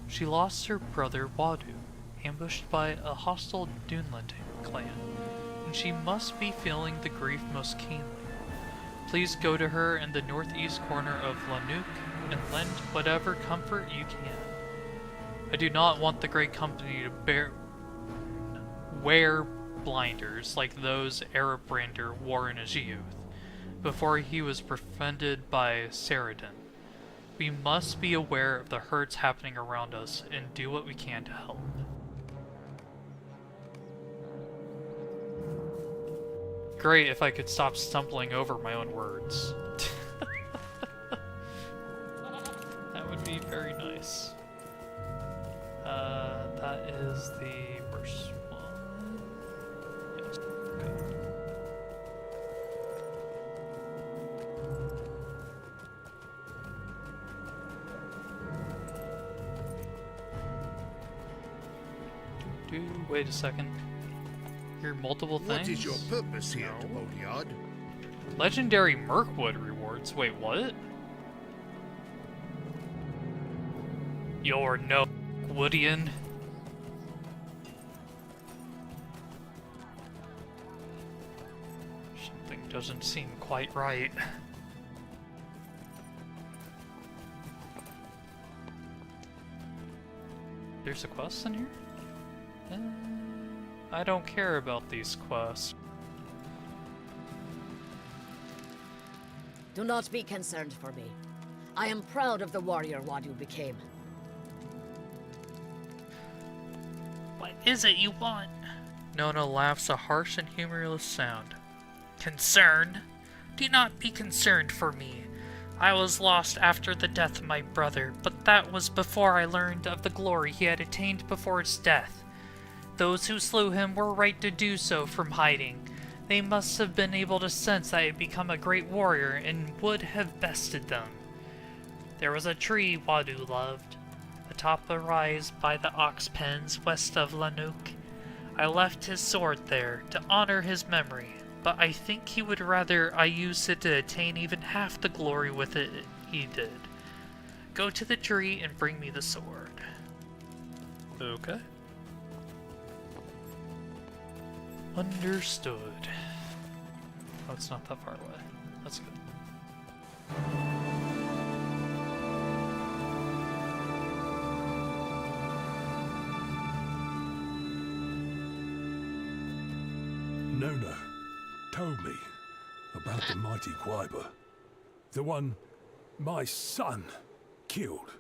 She lost her brother Wadu, ambushed by a hostile Dunland clan, and she must be feeling the grief most keenly. Please go to her in the northeast corner of Lanuk and lend whatever comfort you can. I do not want the Great Company to wear blinders like those Erebrander wore in his youth, before he was befriended by Saradin. We must be aware of the hurts happening around us and do what we can to help. Great if I could stop stumbling over my own words. That would be very nice. That is the worst one. Yes. Okay. Wait a second. Hear multiple things? What is your purpose here, Demoliard? Legendary Mirkwood rewards. Wait, what? You're no Woodian. Something doesn't seem quite right. There's a quest in here? I don't care about these quests. Do not be concerned for me. I am proud of the warrior Wadu became. What is it you want? Nona laughs a harsh and humorless sound. Concern? Do not be concerned for me. I was lost after the death of my brother, but that was before I learned of the glory he had attained before his death. Those who slew him were right to do so from hiding. They must have been able to sense I had become a great warrior and would have bested them. There was a tree Wadu loved, atop a rise by the ox pens west of Lanuk. I left his sword there to honor his memory, but I think he would rather I use it to attain even half the glory with it he did. Go to the tree and bring me the sword. Okay. Understood. Oh, it's not that far away. That's good. Nona told me about the mighty Quaiber. The one my son killed.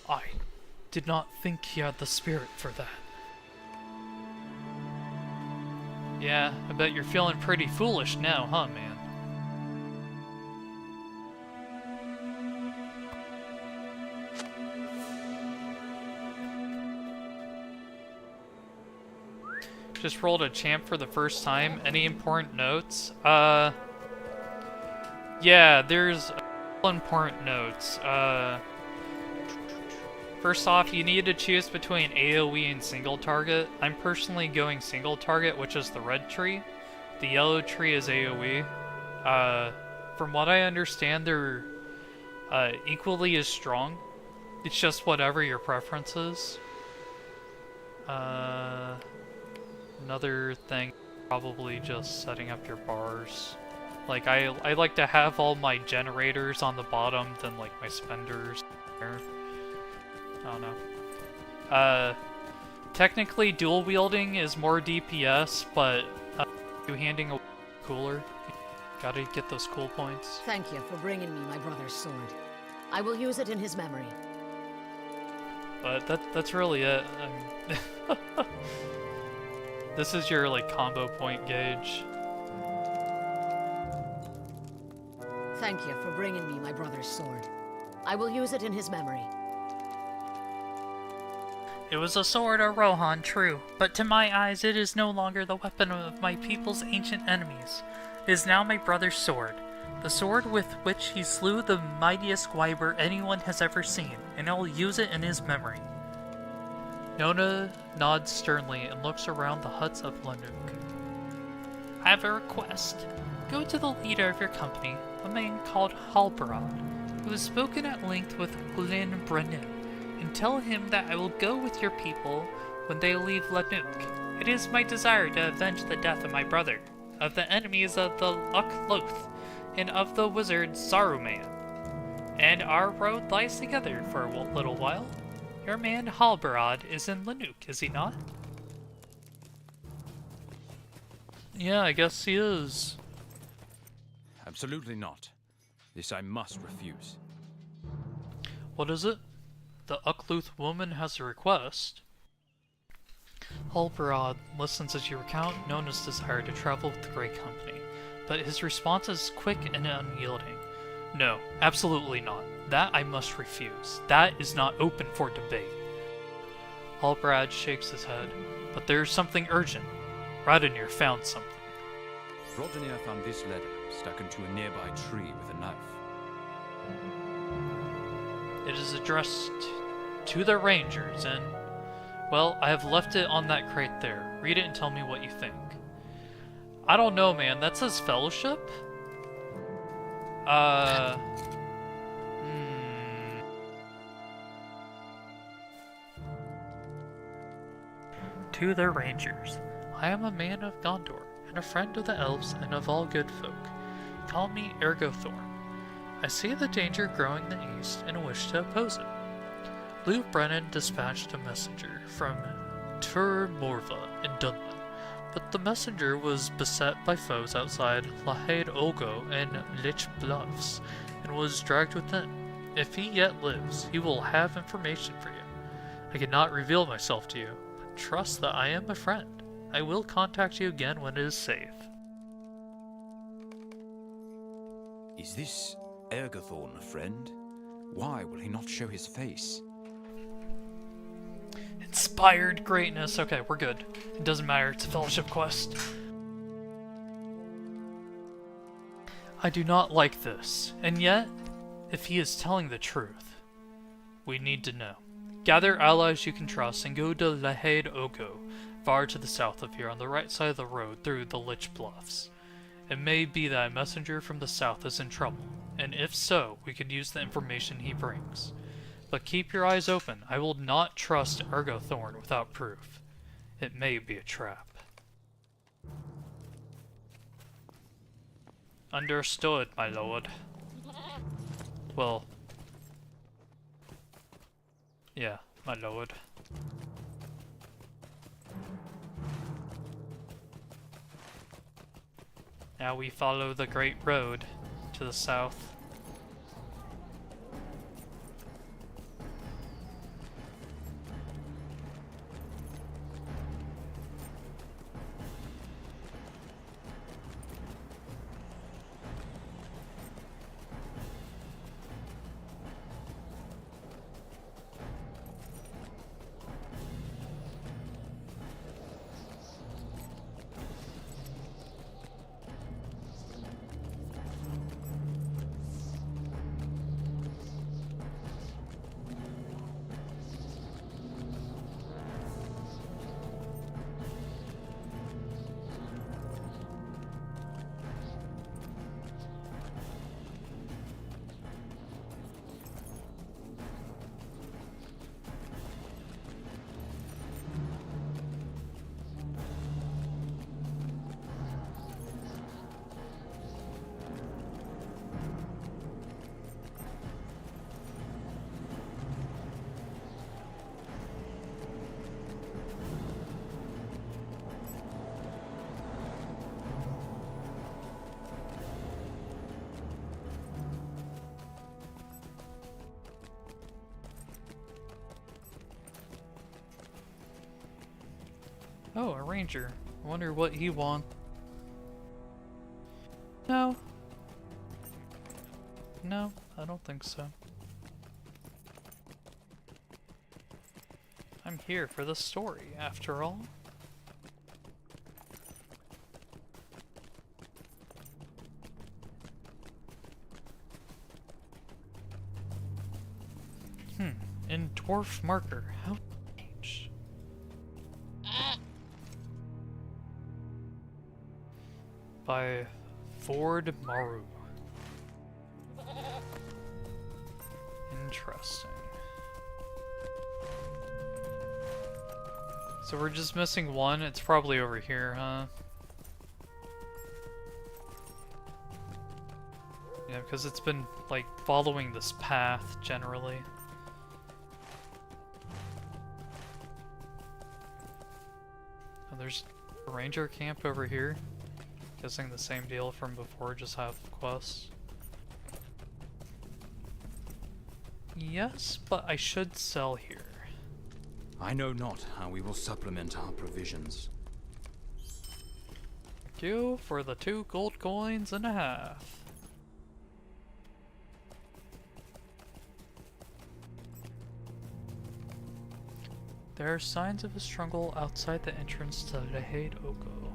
I did not think he had the spirit for that. Yeah, I bet you're feeling pretty foolish now, huh, man? Just rolled a champ for the first time. Any important notes? Yeah, there's a couple important notes. First off, you need to choose between AoE and single target. I'm personally going single target, which is the red tree. The yellow tree is AoE. From what I understand, they're equally as strong. It's just whatever your preference is. Another thing, probably just setting up your bars. Like, I like to have all my generators on the bottom, then like my spenders there. I don't know. Technically dual wielding is more DPS, but two-handing a cooler. Gotta get those cool points. Thank you for bringing me my brother's sword. I will use it in his memory. But that's really it. This is your like combo point gauge. Thank you for bringing me my brother's sword. I will use it in his memory. It was a sword of Rohan, true, but to my eyes it is no longer the weapon of my people's ancient enemies. It is now my brother's sword, the sword with which he slew the mightiest Gwyber anyone has ever seen, and I will use it in his memory. Nona nods sternly and looks around the huts of Lanuk. I have a request. Go to the leader of your company, a man called Halbarad, who has spoken at length with Glyn Brennan, and tell him that I will go with your people when they leave Lanuk. It is my desire to avenge the death of my brother, of the enemies of the Loth, and of the wizard Saruman. And our road lies together for a little while. Your man Halbarad is in Lanuk, is he not? Yeah, I guess he is. Absolutely not. This I must refuse. What is it? The Uckluth woman has a request. Halbarad listens as you recount Nona's desire to travel with the Grey Company, but his response is quick and unyielding. No, absolutely not. That I must refuse. That is not open for debate. Halbarad shakes his head, but there is something urgent. Radonir found something. Rodnir found this letter stuck into a nearby tree with a knife. It is addressed to the Rangers, and, well, I have left it on that crate there. Read it and tell me what you think. I don't know, man. That says Fellowship? To the Rangers. I am a man of Gondor, and a friend of the elves and of all good folk. Call me Ergothorn. I see the danger growing in the east and wish to oppose it. Lew Brennan dispatched a messenger from Tur Morva in Dunland, but the messenger was beset by foes outside Lahaid Olgo and Lich Bluffs, and was dragged within. If he yet lives, he will have information for you. I cannot reveal myself to you, but trust that I am a friend. I will contact you again when it is safe. Is this Ergothorn a friend? Why will he not show his face? Inspired greatness. Okay, we're good. It doesn't matter, it's a fellowship quest. I do not like this, and yet, if he is telling the truth, we need to know. Gather allies you can trust and go to Lahaid Ogo, far to the south of here on the right side of the road through the Lich Bluffs. It may be that a messenger from the south is in trouble, and if so, we could use the information he brings. But keep your eyes open. I will not trust Ergothorn without proof. It may be a trap. Understood, my lord. Well, yeah, my lord. Now we follow the great road to the south. Oh, a ranger. I wonder what he wants. No. No, I don't think so. I'm here for the story, after all. In dwarf marker, how strange. By Ford Maru. Interesting. So we're just missing one. It's probably over here, huh? Yeah, because it's been, like, following this path, generally. Oh, there's a ranger camp over here. Guessing the same deal from before, just have quests. Yes, but I should sell here. I know not how we will supplement our provisions. Thank you for the 2 gold coins and a half. There are signs of a struggle outside the entrance to Lehade Oko.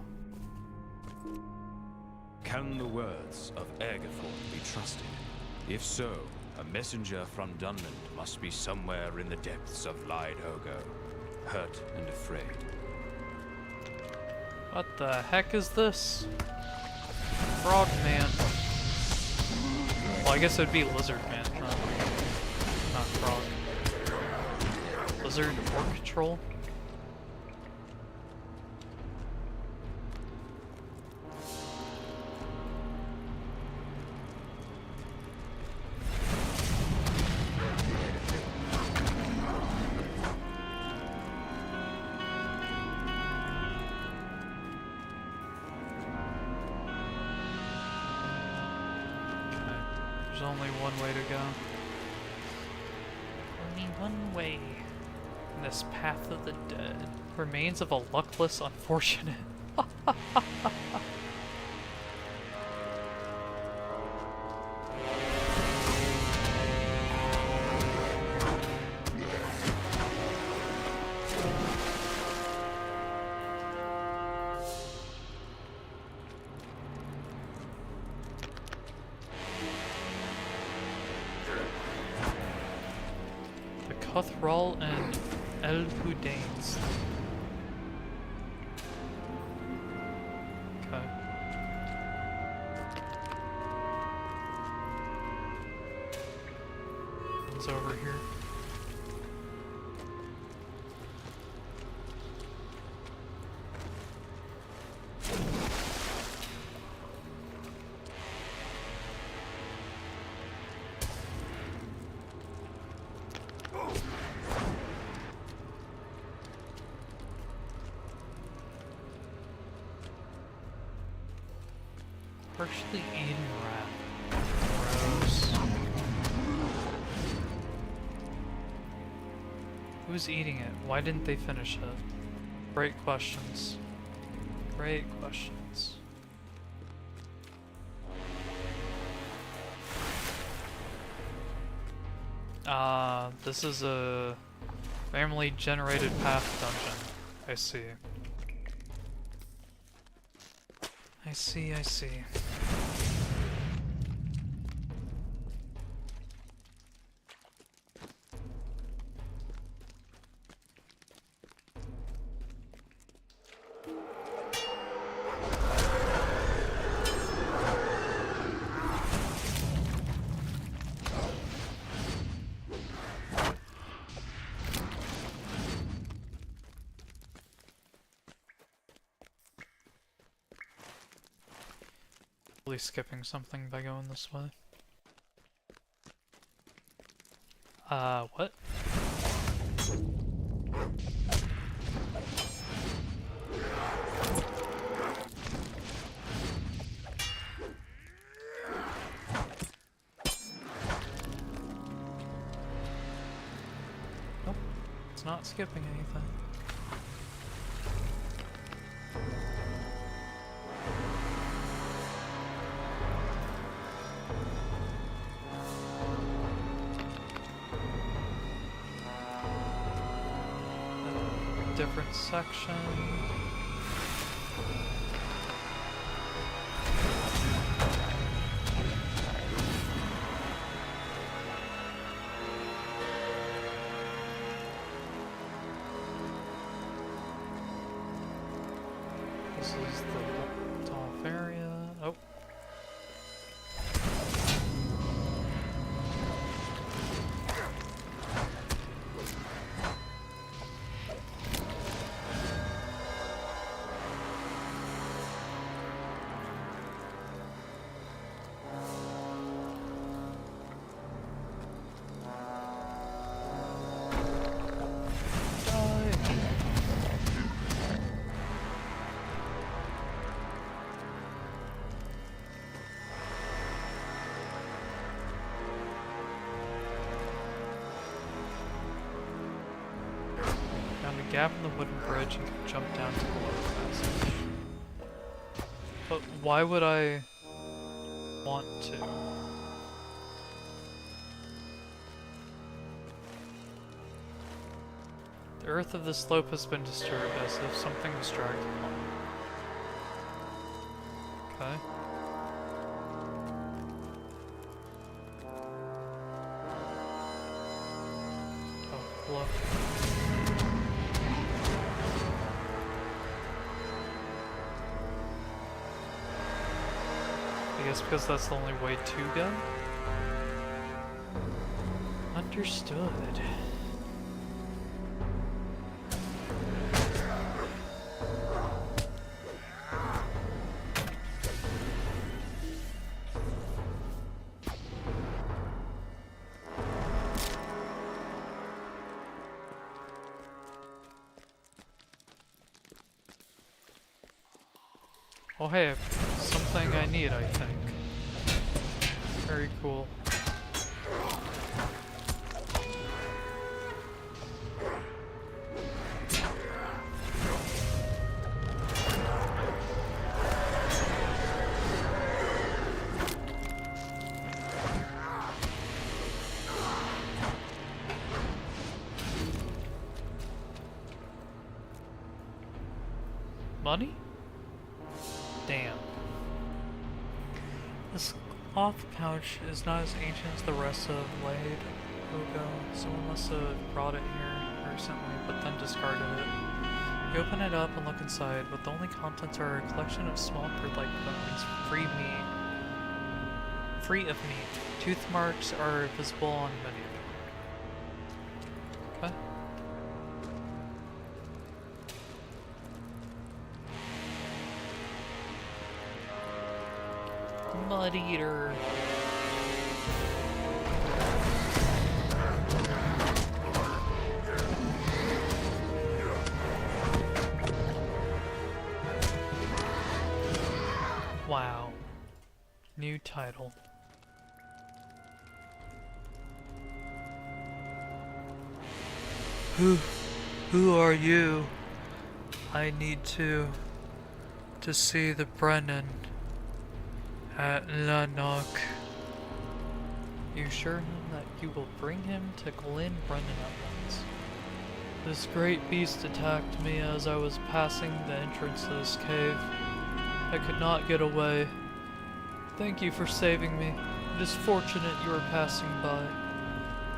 Can the words of Ergathorn be trusted? If so, a messenger from Dunland must be somewhere in the depths of Lehade Oko, hurt and afraid. What the heck is this? Frog man. Well, I guess it would be lizard man, not frog. Lizard orc troll? There's only one way to go. Only one way. This path of the dead. Remains of a luckless unfortunate. The Cuthral and El Hudains. Okay. It's over here. Partially eaten rat. Gross. Who's eating it? Why didn't they finish it? Great questions. Great questions. This is a family-generated path dungeon. I see. I see, I see. Skipping something by going this way. What? Nope, it's not skipping anything. different section. This is the top area. Oh. Found a gap in the wooden bridge and can jump down to the lower passage. But why would I want to? The earth of the slope has been disturbed as if something was dragged along. Okay. Oh, look. I guess because that's the only way to go? Understood. Oh hey, something I need, I think. Very cool. Money? Damn. This cloth pouch is not as ancient as the rest of Lade Ogo. Someone must have brought it here recently, but then discarded it. You open it up and look inside, but the only contents are a collection of small bird-like bones, free of meat. Tooth marks are visible on many of them. Okay. Mud Eater. Wow. New title. Who are you? I need to see the Brennan at Lanark. You assure him that you will bring him to Glen Brennan at once. This great beast attacked me as I was passing the entrance to this cave. I could not get away. Thank you for saving me. It is fortunate you are passing by,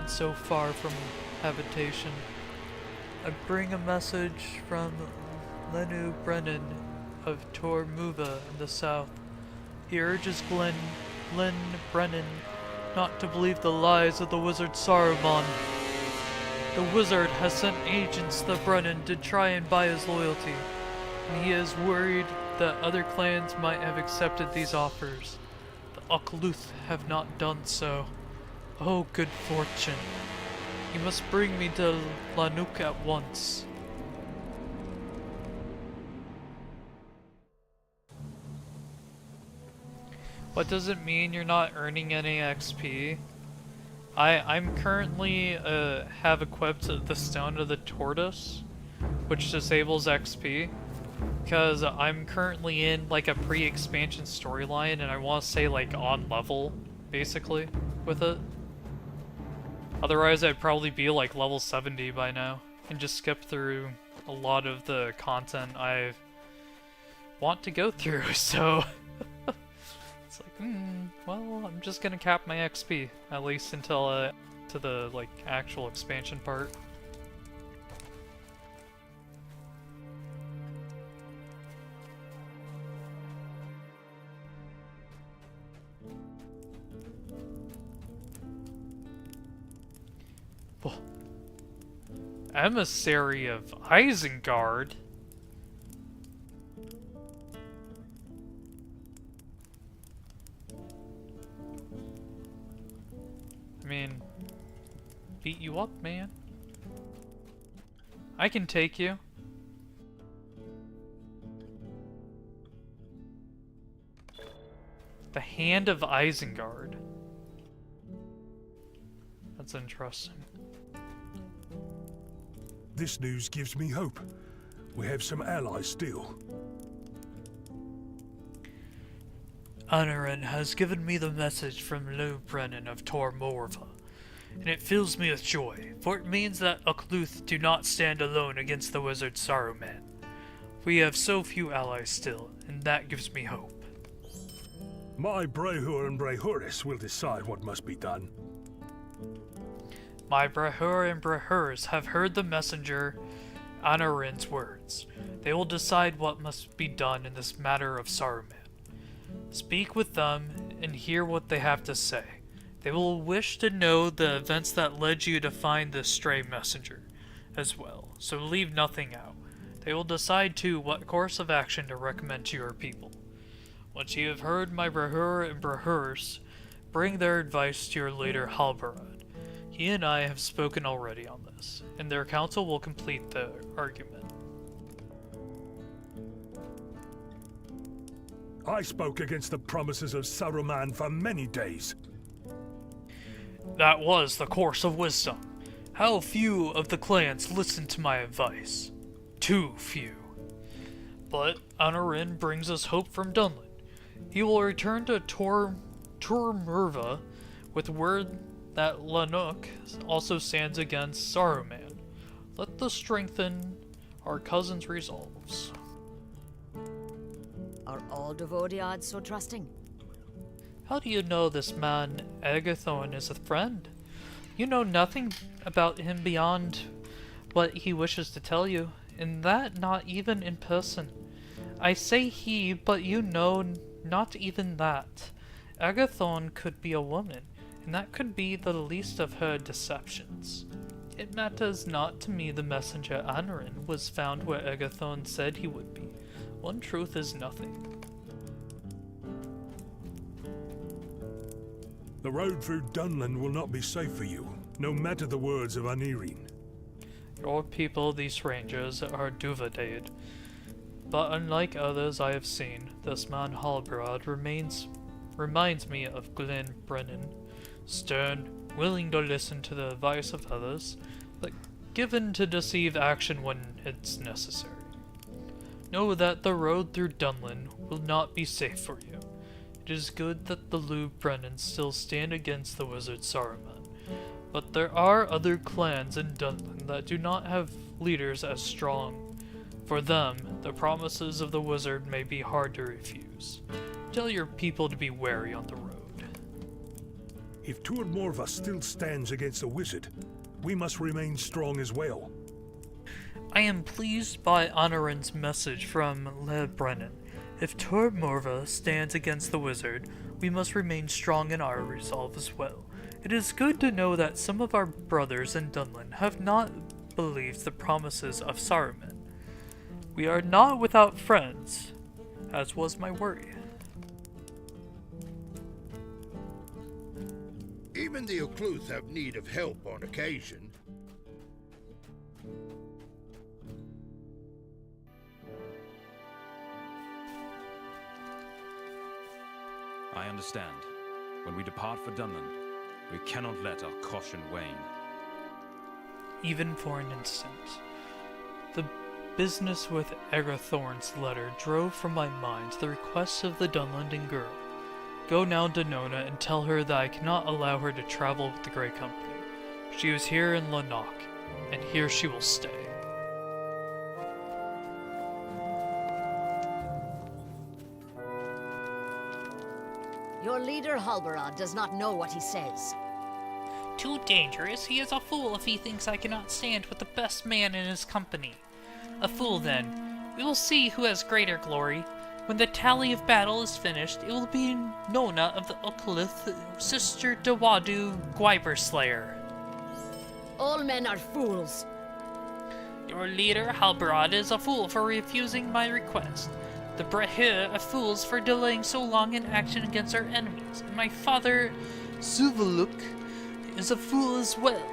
and so far from habitation. I bring a message from Lenu Brennan of Tormuva in the south. He urges Len Brennan not to believe the lies of the wizard Saruman. The wizard has sent agents to Brennan to try and buy his loyalty, and he is worried that other clans might have accepted these offers. The Okluth have not done so. Oh, good fortune. You must bring me to Lanuk at once. What does it mean you're not earning any XP? I'm currently have equipped the Stone of the Tortoise, which disables XP, because I'm currently in like a pre-expansion storyline and I want to say like on level, basically, with it. Otherwise I'd probably be like level 70 by now and just skip through a lot of the content I want to go through, so it's like, well, I'm just gonna cap my XP, at least until to the like actual expansion part. Emissary of Isengard? I mean, beat you up, man. I can take you. The Hand of Isengard. That's interesting. This news gives me hope. We have some allies still. Aneurin has given me the message from Lou Brennan of Tor Morva, and it fills me with joy, for it means that Ucluth do not stand alone against the wizard Saruman. We have so few allies still, and that gives me hope. My Brehur and Brehuris will decide what must be done. My Brehur and Brehurs have heard the messenger Aneurin's words. They will decide what must be done in this matter of Saruman. Speak with them and hear what they have to say. They will wish to know the events that led you to find this stray messenger as well, so leave nothing out. They will decide too what course of action to recommend to your people. Once you have heard my Brehur and Brehurs, bring their advice to your leader Halbarad. He and I have spoken already on this, and their council will complete the argument. I spoke against the promises of Saruman for many days. That was the course of wisdom. How few of the clans listened to my advice. Too few. But Aneurin brings us hope from Dunland. He will return to Tor Merva with word that Lanuk also stands against Saruman. Let this strengthen our cousin's resolves. Are all Devodiads so trusting? How do you know this man Agathorn is a friend? You know nothing about him beyond what he wishes to tell you, and that not even in person. I say he, but you know not even that. Agathorn could be a woman, and that could be the least of her deceptions. It matters not to me the messenger Aneurin was found where Agathorn said he would be. One truth is nothing. The road through Dunland will not be safe for you, no matter the words of Aneurin. Your people, these rangers, are Duvadeid. But unlike others I have seen, this man Halbarad reminds me of Glenn Brennan. Stern, willing to listen to the advice of others, but given to deceive action when it's necessary. Know that the road through Dunland will not be safe for you. It is good that the Lou Brennans still stand against the wizard Saruman, but there are other clans in Dunland that do not have leaders as strong. For them, the promises of the wizard may be hard to refuse. Tell your people to be wary on the road. If Tor Morva still stands against the wizard, we must remain strong as well. I am pleased by Aneurin's message from Le Brennan. If Tor Morva stands against the wizard, we must remain strong in our resolve as well. It is good to know that some of our brothers in Dunland have not believed the promises of Saruman. We are not without friends, as was my worry. Even the Ucluth have need of help on occasion. I understand. When we depart for Dunland, we cannot let our caution wane. Even for an instant. The business with Agathorn's letter drove from my mind the request of the Dunlandan girl. Go now to Nona and tell her that I cannot allow her to travel with the Grey Company. She was here in Lanok, and here she will stay. Your leader, Halbarad, does not know what he says. Too dangerous. He is a fool if he thinks I cannot stand with the best man in his company. A fool, then. We will see who has greater glory. When the tally of battle is finished, it will be Nona of the Uklith, sister to Wadu, Gwyber Slayer. All men are fools. Your leader, Halbarad, is a fool for refusing my request. The Brehir are fools for delaying so long in action against our enemies. And my father, Suvaluk, is a fool as well.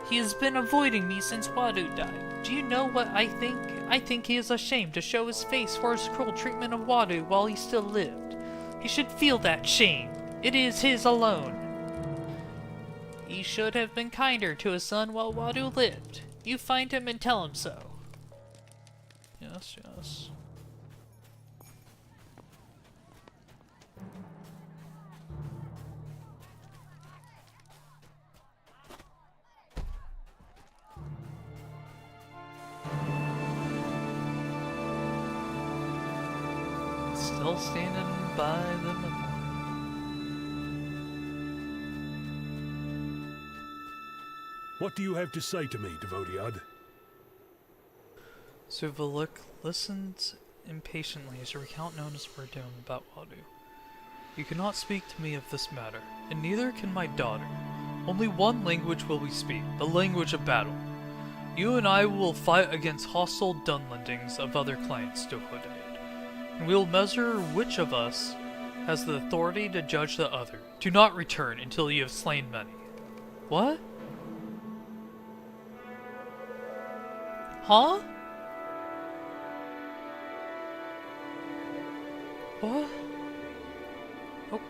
He has been avoiding me since Wadu died. Do you know what I think? I think he is ashamed to show his face for his cruel treatment of Wadu while he still lived. He should feel that shame. It is his alone. He should have been kinder to his son while Wadu lived. You find him and tell him so. Yes, yes. Still standing by the memorial. What do you have to say to me, Devodiad? Suvaluk listens impatiently as you recount Nona's word to him about Wadu. You cannot speak to me of this matter, and neither can my daughter. Only one language will we speak, the language of battle. You and I will fight against hostile Dunlandings of other clans, Devodiad. And we will measure which of us has the authority to judge the other. Do not return until you have slain many. What? Huh? What? Oh.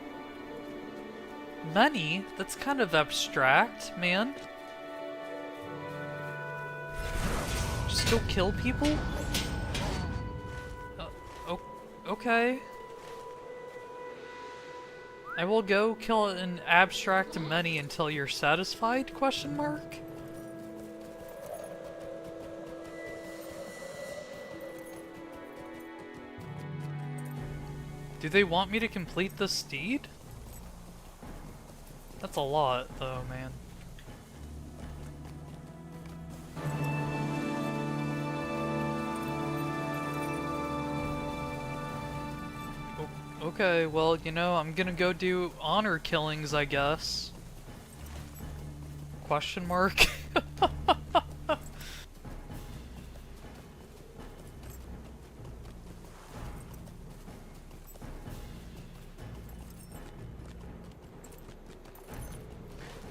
Many? That's kind of abstract, man. Just go kill people? Okay. I will go kill an abstract many until you're satisfied, question mark? Do they want me to complete this deed? That's a lot, though, man. Okay, well, you know, I'm gonna go do honor killings, I guess. Question mark?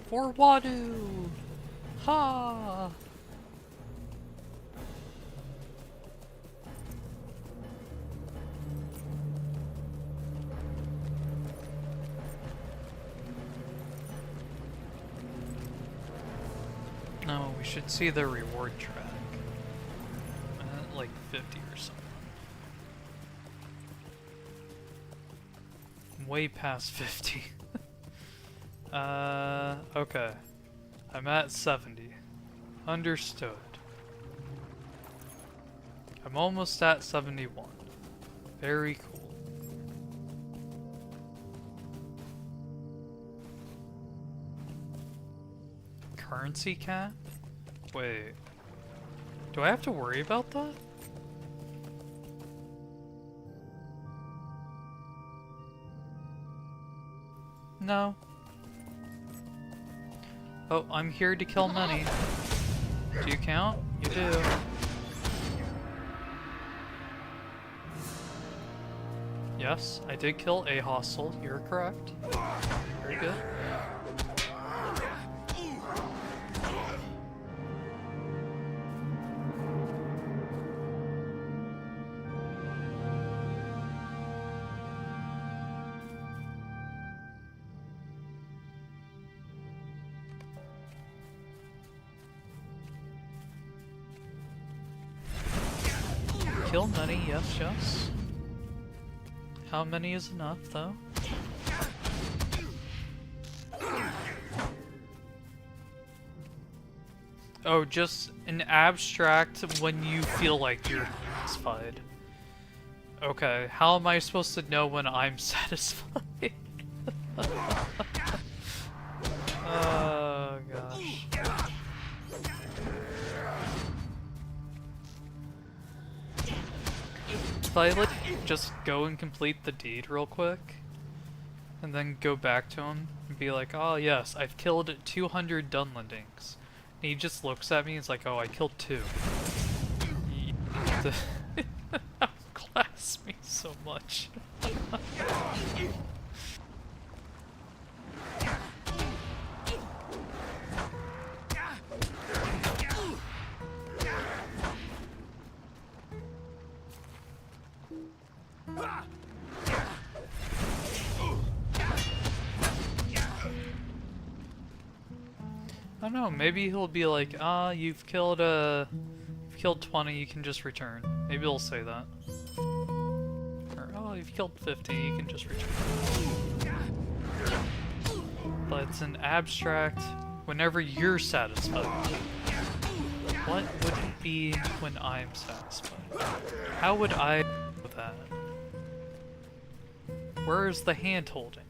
For Wadu! Ha! No, we should see the reward track. Like 50 or something. Way past 50. Okay. I'm at 70. Understood. I'm almost at 71. Very cool. Currency cap? Wait. Do I have to worry about that? No. Oh, I'm here to kill many. Do you count? You do. Yes, I did kill a hostile. You're correct. Very good. Kill many, yes, yes. How many is enough, though? Oh, just an abstract when you feel like you're satisfied. Okay, how am I supposed to know when I'm satisfied? Oh gosh. If I like just go and complete the deed real quick, and then go back to him and be like, oh yes, I've killed 200 Dunlandings. And he just looks at me and is like, oh, I killed 2. He outclass me so much. I don't know, maybe he'll be like, you've killed 20, you can just return. Maybe he'll say that. Or, oh, you've killed 50, you can just return. But it's an abstract, whenever you're satisfied. What would it be when I'm satisfied? How would I do that? Where is the hand holding?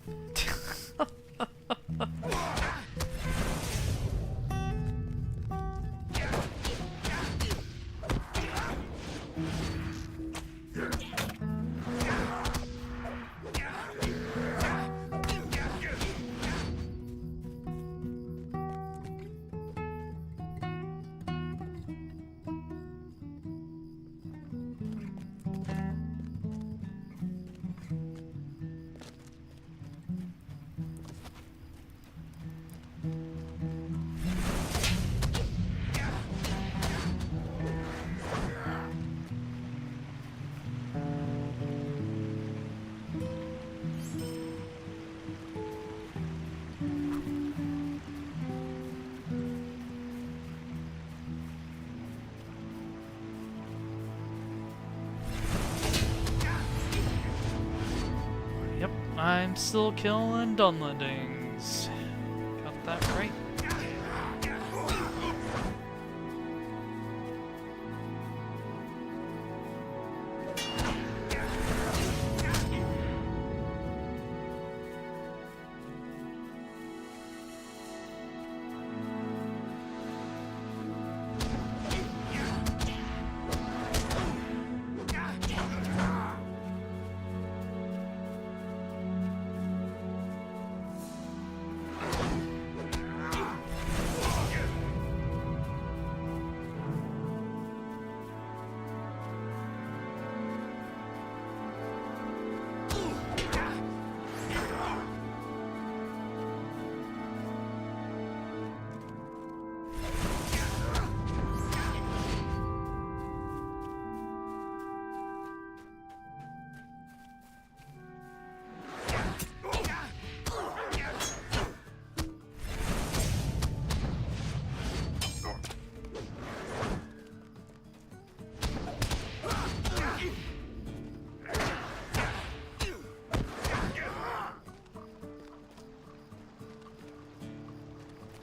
Yep, I'm still killing Dunlandings. Got that right?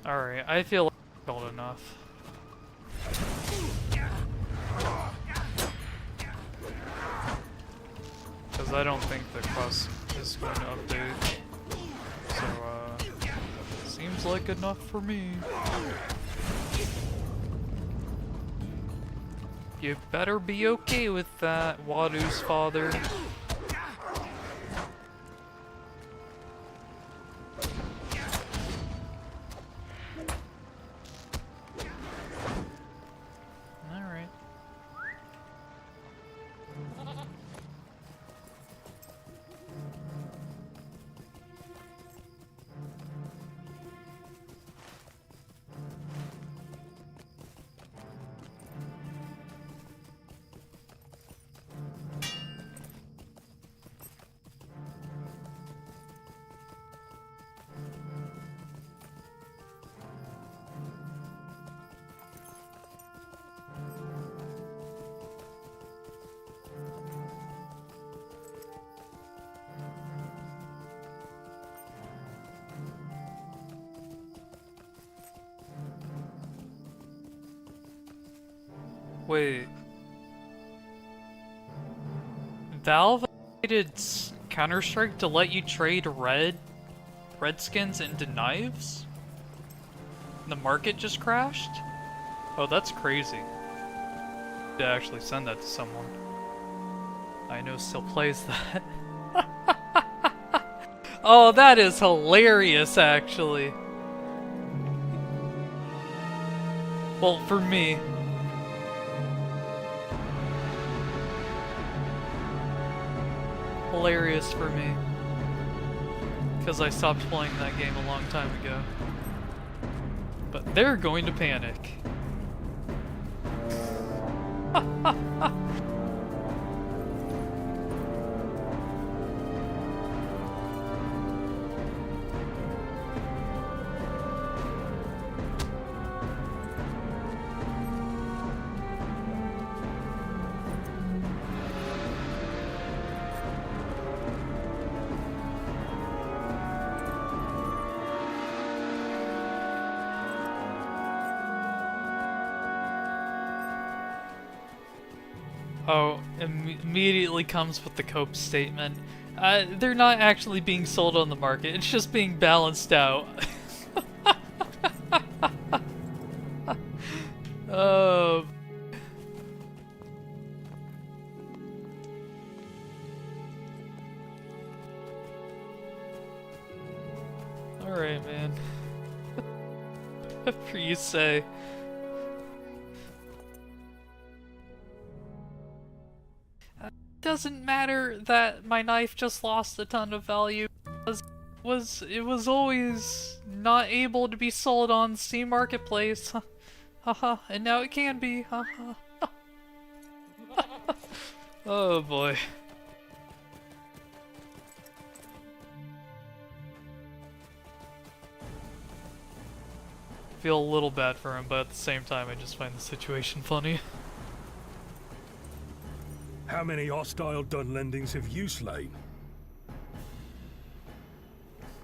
Alright, I feel like I've killed enough. Because I don't think the quest is going to update. So, seems like enough for me. You better be okay with that, Wadu's father. Wait. Valve updated Counter-Strike to let you trade red redskins into knives? The market just crashed? Oh, that's crazy. To actually send that to someone. I know still plays that. Oh, that is hilarious, actually. Well, for me. Hilarious for me. Because I stopped playing that game a long time ago. But they're going to panic. Oh, immediately comes with the cope statement. They're not actually being sold on the market, it's just being balanced out. Oh. Alright, man. Whatever you say. Doesn't matter that my knife just lost a ton of value. It was always not able to be sold on Steam Marketplace. Haha, and now it can be. Haha. Oh boy. Feel a little bad for him, but at the same time I just find the situation funny. How many hostile Dunlandings have you slain?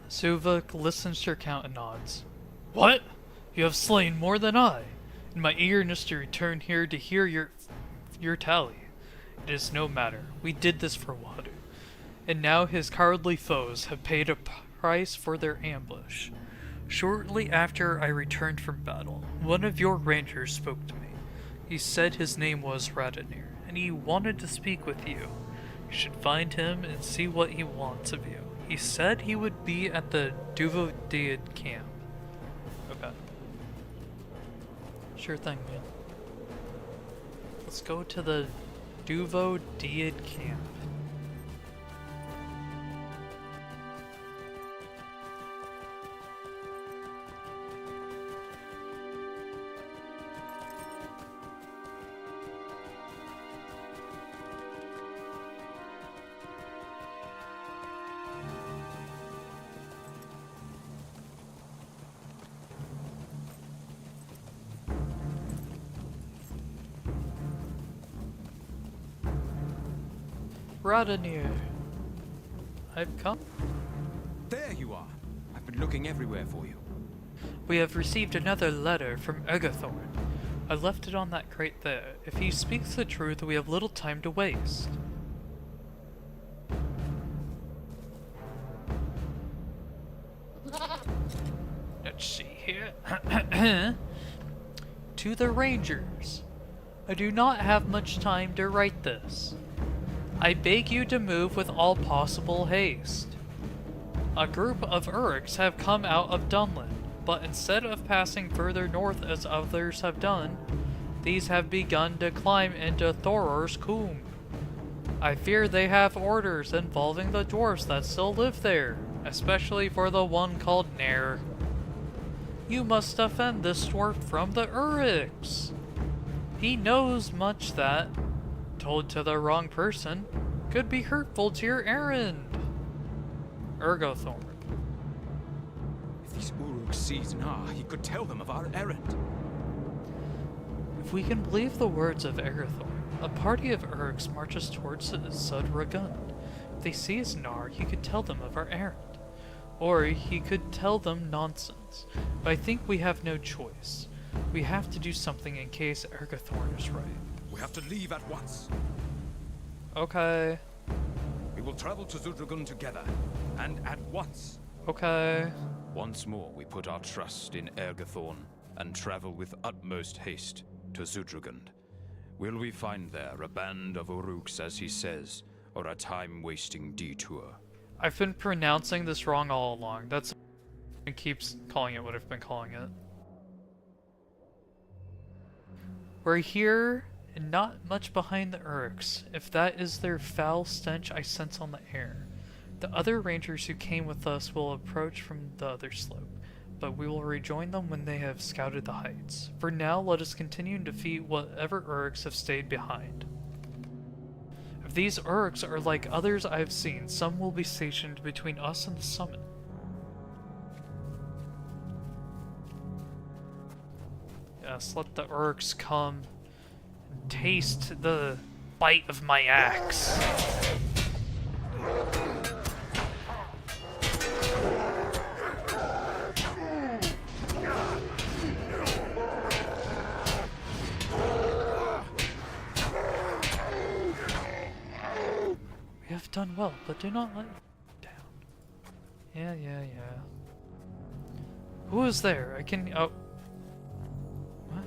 Suvok listens to your count and nods. What? You have slain more than I. In my eagerness to return here to hear your tally. It is no matter. We did this for Wadu. And now his cowardly foes have paid a price for their ambush. Shortly after I returned from battle, one of your rangers spoke to me. He said his name was Radonir, and he wanted to speak with you. You should find him and see what he wants of you. He said he would be at the Duvodeid camp. Okay. Sure thing, man. Let's go to the Duvodeid camp. Radonir, I've come. There you are. I've been looking everywhere for you. We have received another letter from Ergothorn. I left it on that crate there. If he speaks the truth, we have little time to waste. Let's see here. To the Rangers. I do not have much time to write this. I beg you to move with all possible haste. A group of Uruks have come out of Dunland, but instead of passing further north as others have done, these have begun to climb into Thoror's Coombe. I fear they have orders involving the dwarves that still live there, especially for the one called Nair. You must defend this dwarf from the Uruks. He knows much that, told to the wrong person, could be hurtful to your errand. Ergothorn. If these Uruks sees Nar, he could tell them of our errand. If we can believe the words of Ergothorn, a party of Uruks marches towards Sudragund. If they seize Nar, he could tell them of our errand. Or he could tell them nonsense. But I think we have no choice. We have to do something in case Ergothorn is right. We have to leave at once. Okay. We will travel to Zudragun together, and at once. Okay. Once more we put our trust in Ergathorn and travel with utmost haste to Zudragund. Will we find there a band of Uruks as he says, or a time-wasting detour? I've been pronouncing this wrong all along. That's it keeps calling it what I've been calling it. We're here and not much behind the Uruks. If that is their foul stench I sense on the air. The other rangers who came with us will approach from the other slope, but we will rejoin them when they have scouted the heights. For now, let us continue and defeat whatever Uruks have stayed behind. If these Uruks are like others I have seen, some will be stationed between us and the summit. Yes, let the Uruks come and taste the bite of my axe. We have done well, but do not let me down. Yeah. Who is there? I can... Oh. What?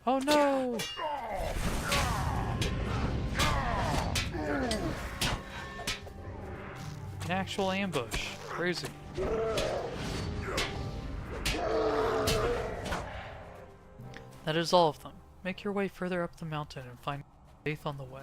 Oh no! An actual ambush. Crazy. That is all of them. Make your way further up the mountain and find faith on the way.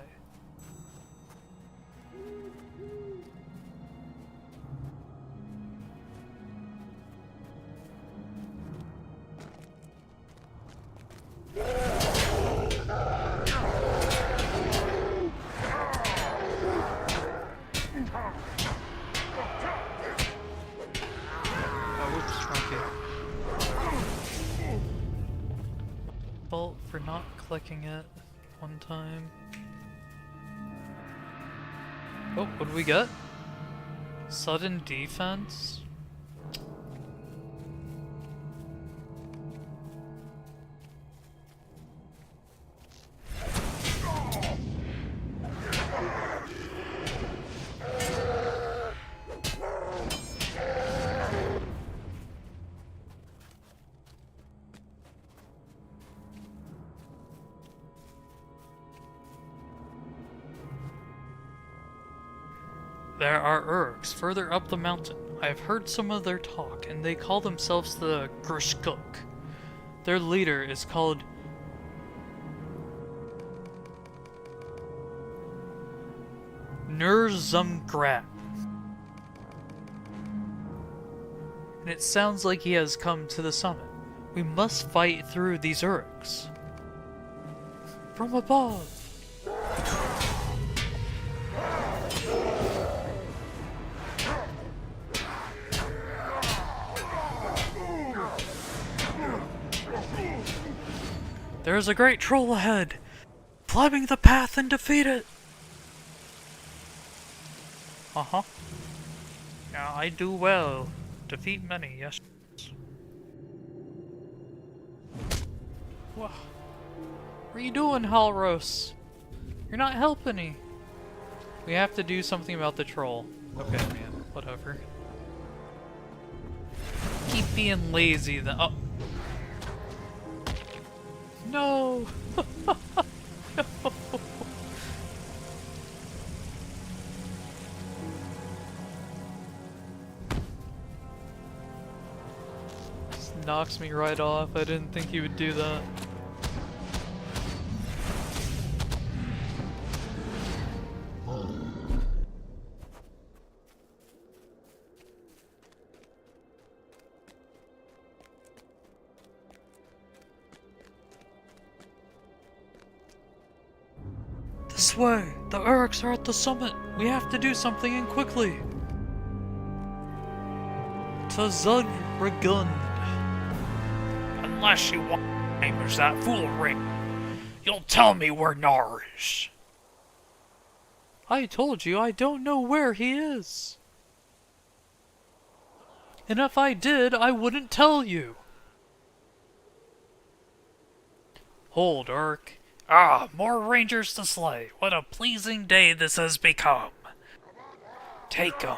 Fault for not clicking it one time. Oh, what do we get? Sudden defense? There are Uruks further up the mountain. I have heard some of their talk, and they call themselves the Grishkuk. Their leader is called Nurzumgrat. And it sounds like he has come to the summit. We must fight through these Uruks. From above! There is a great troll ahead! Climbing the path and defeat it! Uh-huh. Yeah, I do well. Defeat many, yes. What are you doing, Halros? You're not helping me. We have to do something about the troll. Okay, man. Whatever. Keep being lazy then. Oh. No! No! Just knocks me right off. I didn't think he would do that. This way! The Uruks are at the summit! We have to do something and quickly! To Zudragund! Unless you want to use that fool ring, you'll tell me where Nar is. I told you I don't know where he is! And if I did, I wouldn't tell you! Hold, Urk. Ah, more rangers to slay. What a pleasing day this has become. Take 'em.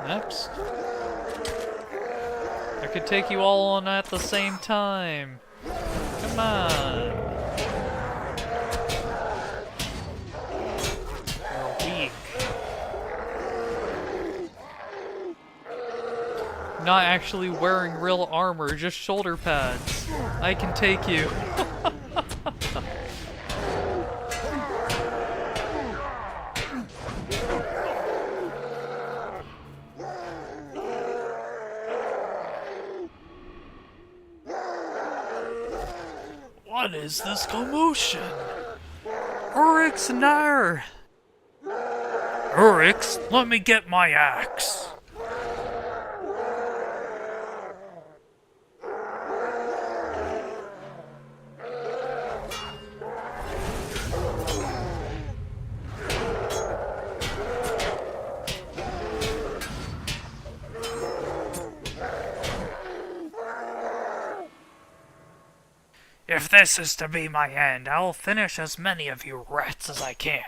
Next. I could take you all on at the same time. Come on. You're weak. Not actually wearing real armor, just shoulder pads. I can take you. What is this commotion? Oryx Nair! Urix, let me get my axe. If this is to be my end, I'll finish as many of you rats as I can.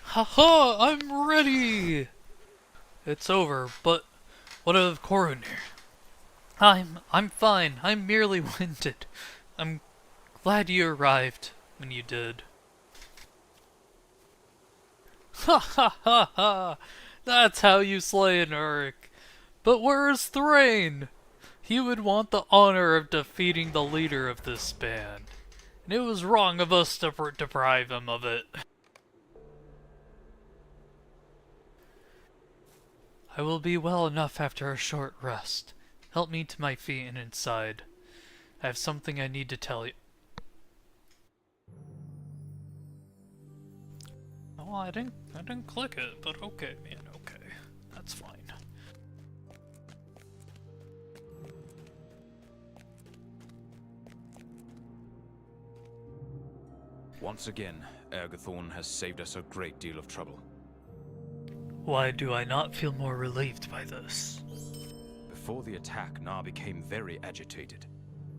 Haha, I'm ready! It's over, but what of Korunir? I'm fine. I'm merely winded. I'm glad you arrived when you did. Ha ha ha ha! That's how you slay an Uruk. But where is Thrain? He would want the honor of defeating the leader of this band. And it was wrong of us to deprive him of it. I will be well enough after a short rest. Help me to my feet and inside. I have something I need to tell you. Oh, I didn't click it, but okay, man, okay. That's fine. Once again, Ergothorn has saved us a great deal of trouble. Why do I not feel more relieved by this? Before the attack, Nar became very agitated,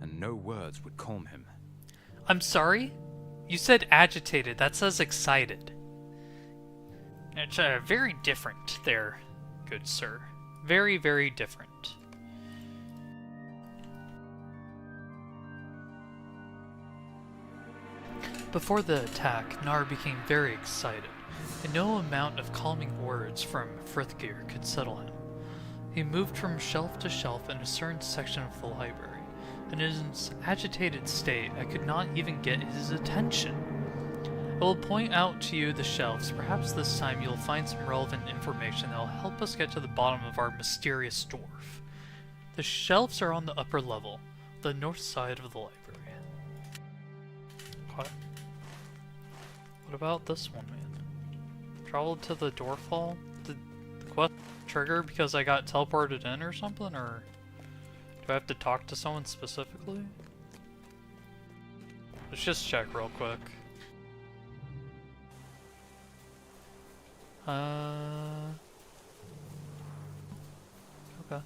and no words would calm him. I'm sorry? You said agitated, that says excited. It's very different there, good sir. Very, very different. Before the attack, Nar became very excited, and no amount of calming words from Frithgear could settle him. He moved from shelf to shelf in a certain section of the library, and in his agitated state, I could not even get his attention. I will point out to you the shelves. Perhaps this time you'll find some relevant information that will help us get to the bottom of our mysterious dwarf. The shelves are on the upper level, the north side of the library. What? What about this one, man? Traveled to the dwarf hall? Did the quest trigger because I got teleported in or something, or do I have to talk to someone specifically? Let's just check real quick. Okay.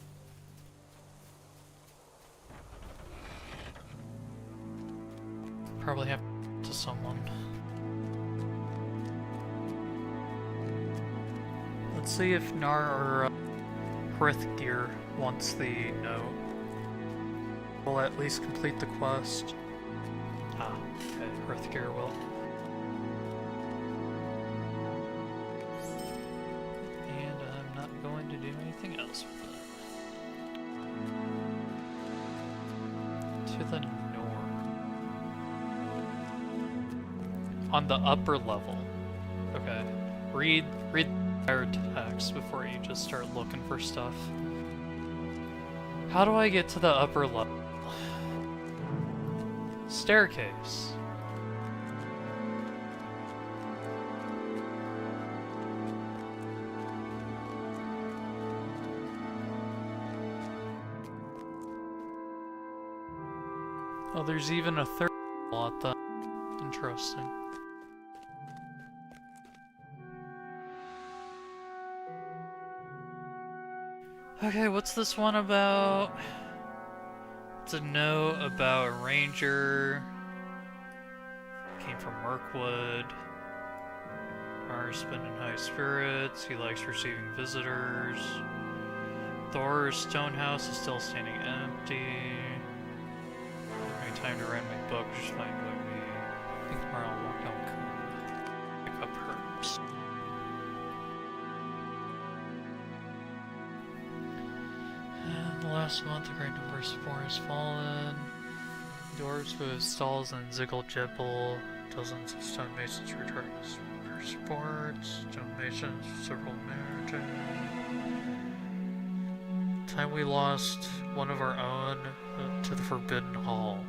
Probably have to someone. Let's see if Nar or Frithgear wants the note. We'll at least complete the quest. Ah, okay, Frithgear will. And I'm not going to do anything else with it. To the north. On the upper level. Okay. Read entire text before you just start looking for stuff. How do I get to the upper level? Staircase. Oh, there's even a third lot then. Interesting. Okay, what's this one about? It's a note about a ranger. Came from Mirkwood. Thor's been in high spirits. He likes receiving visitors. Thor's stone house is still standing empty. Any time to write my book, just fine with me. I think tomorrow I'll walk down Coon. Pick up herbs. And last month, a great number of spores fallen. Dwarves with stalls and Ziggle Jibble. Dozens of stonemasons returned for sports. Stonemasons, several marriages. Time we lost one of our own to the Forbidden Hall.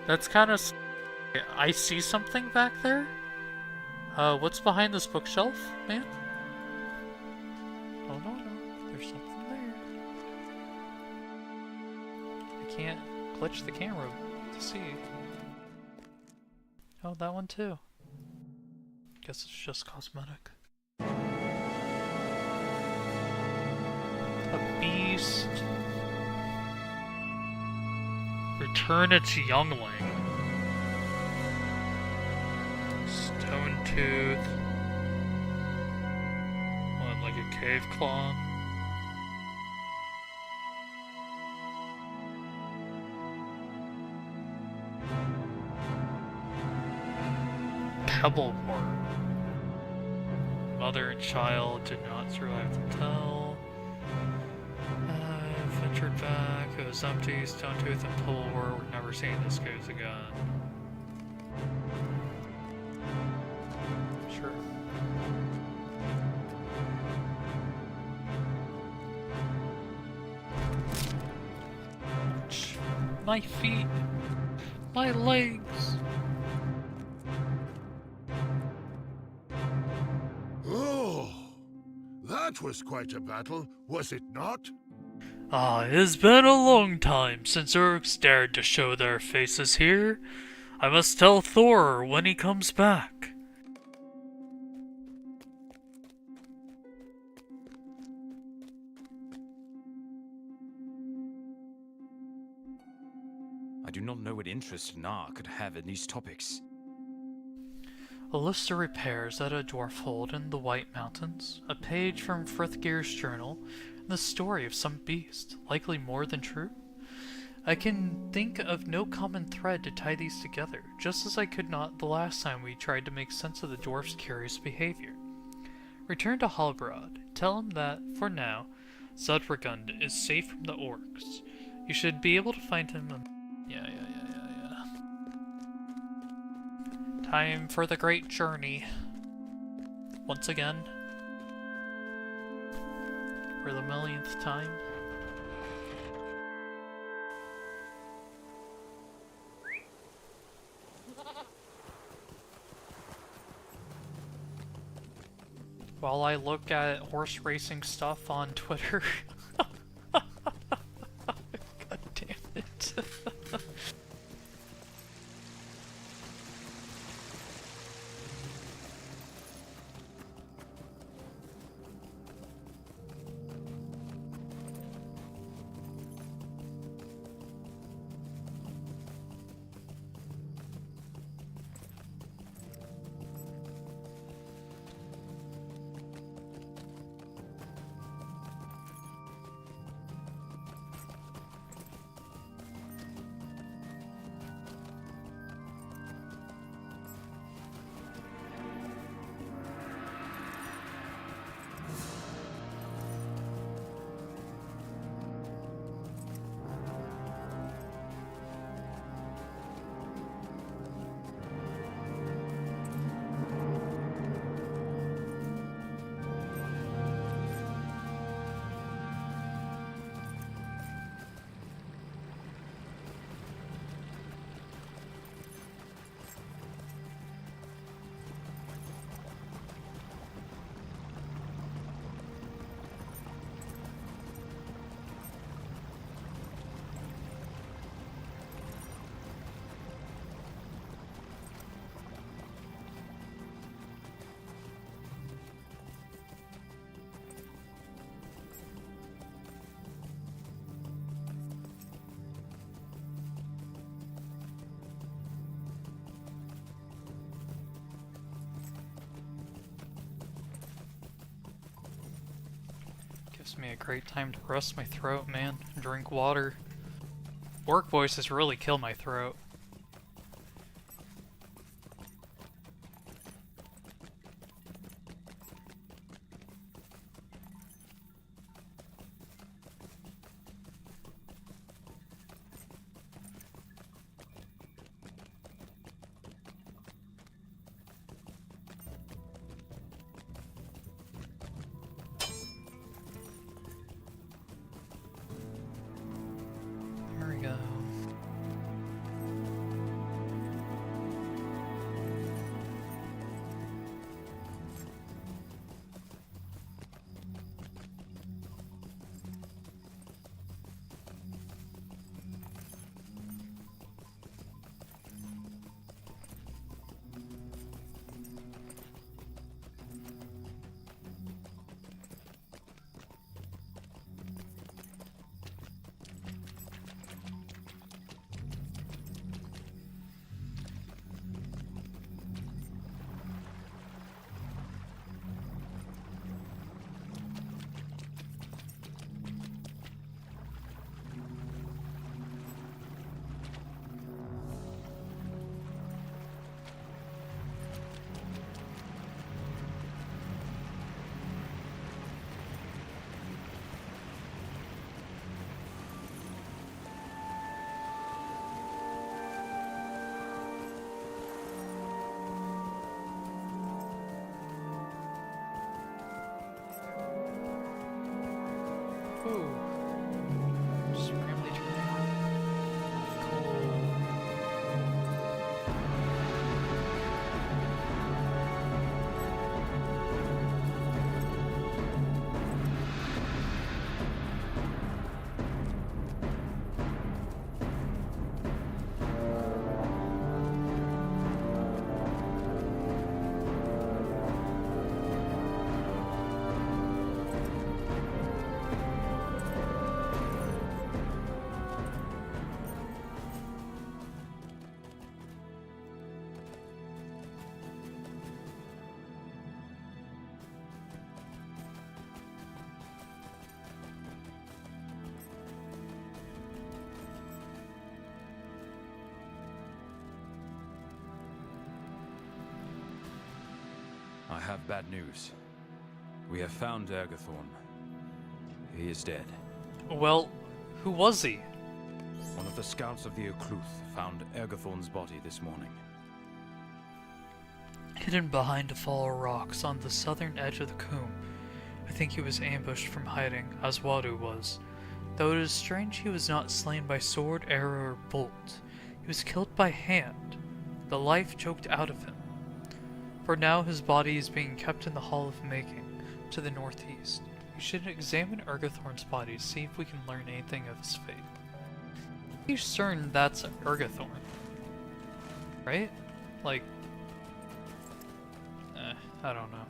That's kind of. I see something back there. What's behind this bookshelf, man? Oh no, there's something there. I can't glitch the camera to see. Oh, that one too. Guess it's just cosmetic. A beast. Return its youngling. Stone tooth. What, like a cave claw? Pebble wart. Mother and child did not survive the tell. Ventured back, it was empty, Stone Tooth and Pebble wart were never seen this goes again. Sure. My feet! My legs! Oh, that was quite a battle, was it not? Ah, it has been a long time since orcs dared to show their faces here. I must tell Thor when he comes back. I do not know what interest Gnar could have in these topics. A list of repairs at a dwarf hold in the White Mountains, a page from Frithgear's journal, and the story of some beast, likely more than true. I can think of no common thread to tie these together, just as I could not the last time we tried to make sense of the dwarf's curious behavior. Return to Halbrod. Tell him that, for now, Zudragund is safe from the orcs. You should be able to find him. Yeah. Time for the great journey. Once again. For the millionth time. While I look at horse racing stuff on Twitter. God damn it. Gives me a great time to rest my throat, man. Drink water. Orc voices really kill my throat. There we go. Ooh. Just randomly turning on. Cool. I have bad news. We have found Ergothorn. He is dead. Well, who was he? One of the scouts of the Okluth found Ergothorn's body this morning. Hidden behind a fall of rocks on the southern edge of the combe. I think he was ambushed from hiding, as Wadu was. Though it is strange he was not slain by sword, arrow, or bolt. He was killed by hand. The life choked out of him. For now his body is being kept in the Hall of Making, to the northeast. We should examine Ergothorn's body to see if we can learn anything of his fate. Are you certain that's Ergothorn? Right? Like... I don't know.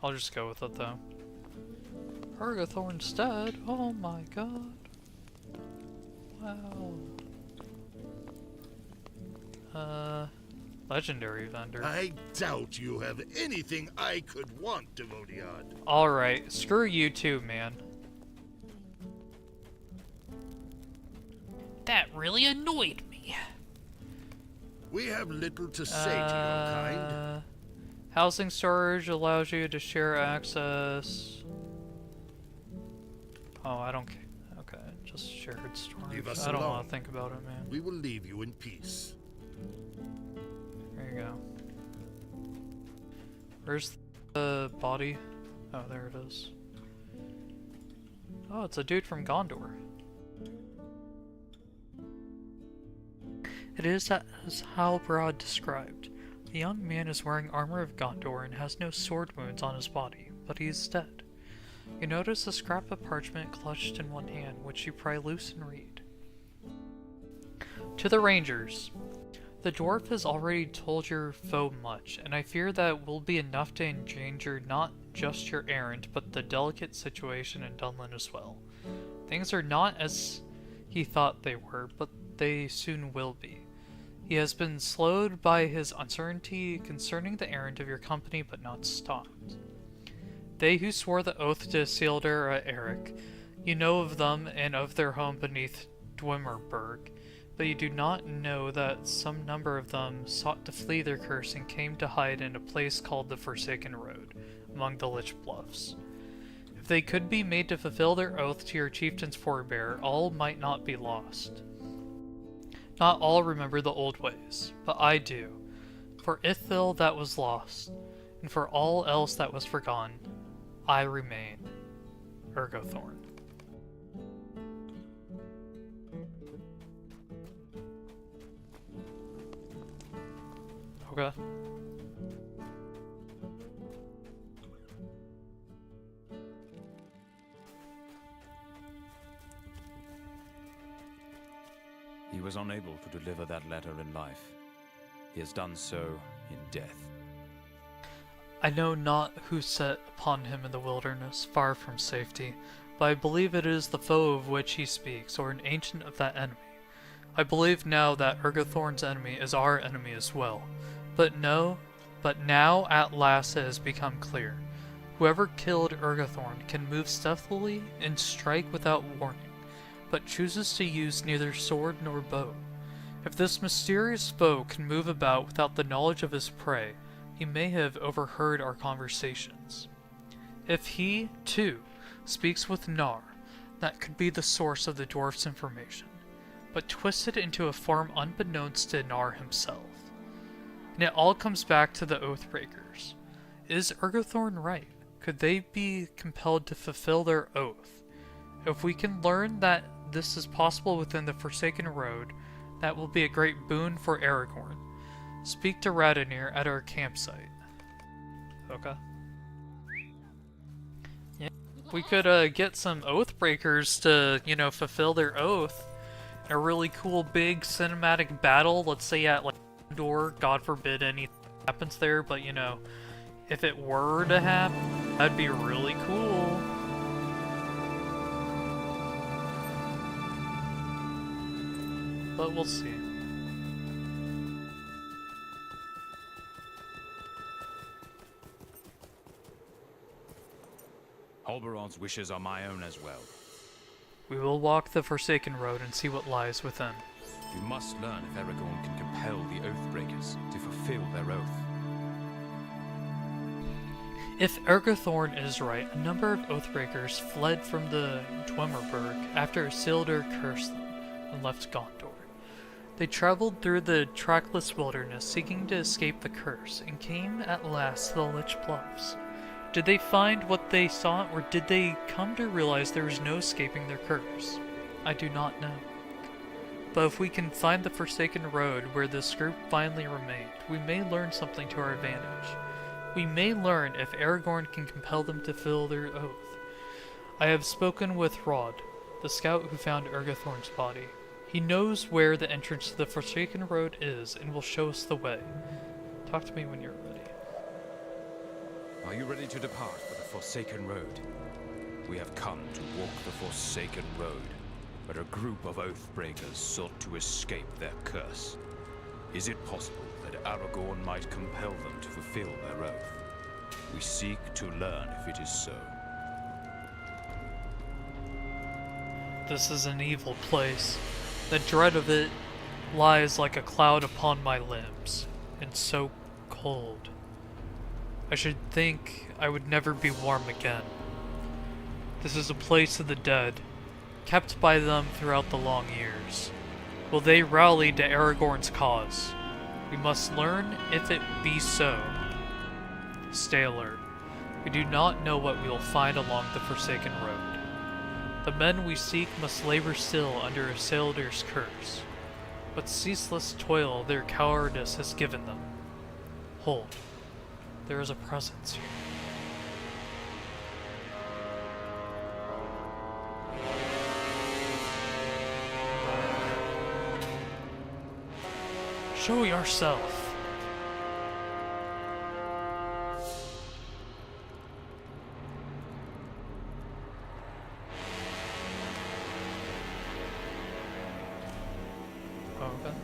I'll just go with it though. Ergothorn's dead? Oh my god. Wow. Legendary vendor. I doubt you have anything I could want, Devodiad. Alright, screw you too, man. That really annoyed me. We have little to say to your kind. Housing storage allows you to share access. Oh, I don't care. Okay, just shared storage. Leave us I don't alone. want to think about it, man. We will leave you in peace. There you go. Where's the body? Oh, there it is. Oh, it's a dude from Gondor. It is as Halbrod described. The young man is wearing armor of Gondor and has no sword wounds on his body, but he is dead. You notice a scrap of parchment clutched in one hand, which you pry loose and read. To the Rangers. The dwarf has already told your foe much, and I fear that will be enough to endanger not just your errand, but the delicate situation in Dunland as well. Things are not as he thought they were, but they soon will be. He has been slowed by his uncertainty concerning the errand of your company, but not stopped. They who swore the oath to Isildur Eric, you know of them and of their home beneath Dwemerberg, but you do not know that some number of them sought to flee their curse and came to hide in a place called the Forsaken Road, among the Lich Bluffs. If they could be made to fulfill their oath to your chieftain's forebear, all might not be lost. Not all remember the old ways, but I do. For Ithil that was lost, and for all else that was forgotten, I remain. Ergothorn. Okay. He was unable to deliver that letter in life. He has done so in death. I know not who set upon him in the wilderness, far from safety, but I believe it is the foe of which he speaks, or an ancient of that enemy. I believe now that Ergothorn's enemy is our enemy as well. But now at last it has become clear. Whoever killed Ergothorn can move stealthily and strike without warning, but chooses to use neither sword nor bow. If this mysterious foe can move about without the knowledge of his prey, he may have overheard our conversations. If he, too, speaks with Nar, that could be the source of the dwarf's information, but twisted into a form unbeknownst to Nar himself. And it all comes back to the Oathbreakers. Is Ergothorn right? Could they be compelled to fulfill their oath? If we can learn that this is possible within the Forsaken Road, that will be a great boon for Aragorn. Speak to Radonir at our campsite. Okay. Yeah. We could get some Oathbreakers to, fulfill their oath. A really cool big cinematic battle, let's say at like Door, God forbid anything happens there, but if it were to happen, that'd be really cool. But we'll see. Halberon's wishes are my own as well. We will walk the Forsaken Road and see what lies within. We must learn if Aragorn can compel the Oathbreakers to fulfill their oath. If Ergothorn is right, a number of Oathbreakers fled from the Dwemerberg after Isildur cursed them and left Gondor. They traveled through the trackless wilderness seeking to escape the curse and came at last to the Lich Bluffs. Did they find what they sought, or did they come to realize there was no escaping their curse? I do not know. But if we can find the Forsaken Road where this group finally remained, we may learn something to our advantage. We may learn if Aragorn can compel them to fulfill their oath. I have spoken with Rod, the scout who found Ergothorn's body. He knows where the entrance to the Forsaken Road is and will show us the way. Talk to me when you're ready. Are you ready to depart for the Forsaken Road? We have come to walk the Forsaken Road, where a group of Oathbreakers sought to escape their curse. Is it possible that Aragorn might compel them to fulfill their oath? We seek to learn if it is so. This is an evil place. The dread of it lies like a cloud upon my limbs, and so cold. I should think I would never be warm again. This is a place of the dead, kept by them throughout the long years. Will they rally to Aragorn's cause? We must learn if it be so. Stay alert. We do not know what we will find along the Forsaken Road. The men we seek must labor still under Isildur's curse. What ceaseless toil their cowardice has given them. Hold. There is a presence here. Show yourself. Okay.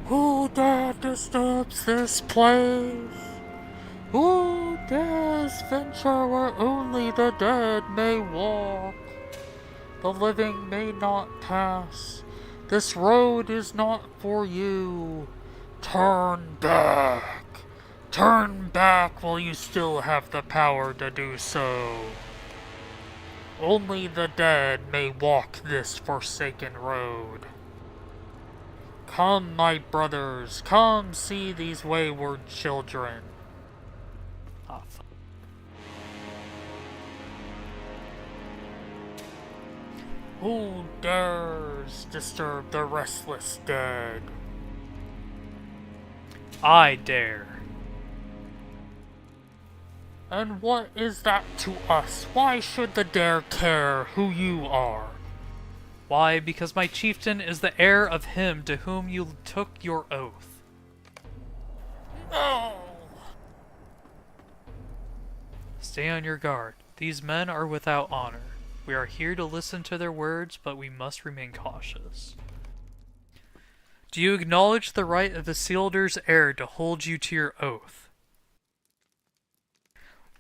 Who dare disturbs this place? Who This venture where only the dead may walk. The living may not pass. This road is not for you. Turn back. Turn back while you still have the power to do so. Only the dead may walk this forsaken road. Come, my brothers, come see these wayward children. Ah, fuck. Who dares disturb the restless dead? I dare. And what is that to us? Why should the dare care who you are? Why? Because my chieftain is the heir of him to whom you took your oath. No! Stay on your guard. These men are without honor. We are here to listen to their words, but we must remain cautious. Do you acknowledge the right of Isildur's heir to hold you to your oath?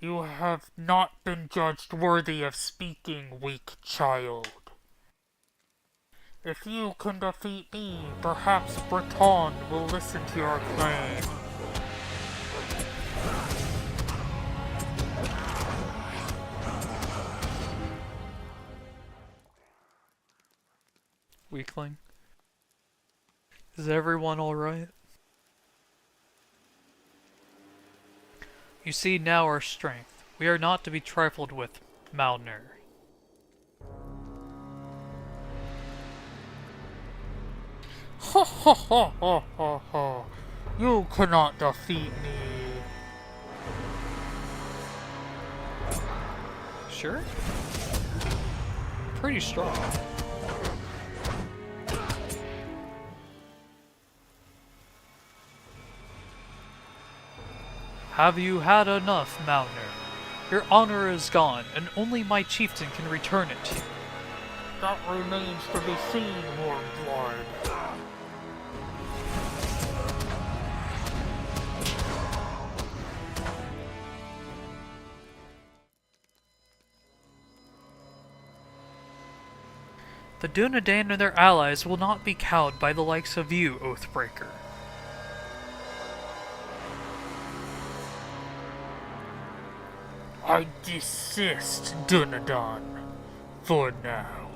You have not been judged worthy of speaking, weak child. If you can defeat me, perhaps Breton will listen to your claim. Weakling. Is everyone alright? You see now our strength. We are not to be trifled with, Malner. Ha ha ha ha ha ha. You cannot defeat me. Sure? Pretty strong. Have you had enough, Malner? Your honor is gone, and only my chieftain can return it to you. That remains to be seen, Warm Blood. The Dunedain and their allies will not be cowed by the likes of you, Oathbreaker. I desist, Dunedain, for now.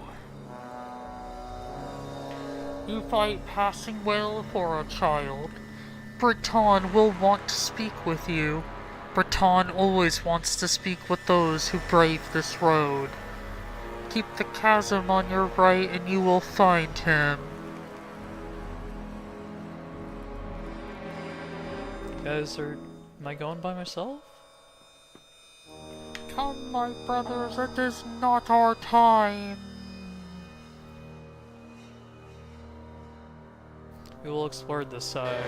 You fight passing well for a child. Breton will want to speak with you. Breton always wants to speak with those who brave this road. Keep the chasm on your right and you will find him. Guys, am I going by myself? Come, my brothers, it is not our time. We will explore this side.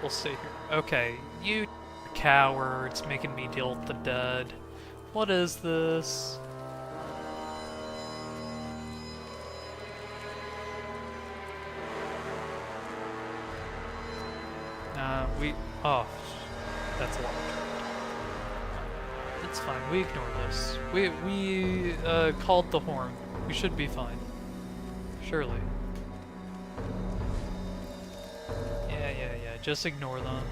We'll stay here. Okay, you cowards making me deal with the dead. What is this? Oh, that's a lot. It's fine, we ignore this. We called the horn. We should be fine. Surely. Yeah, just ignore them.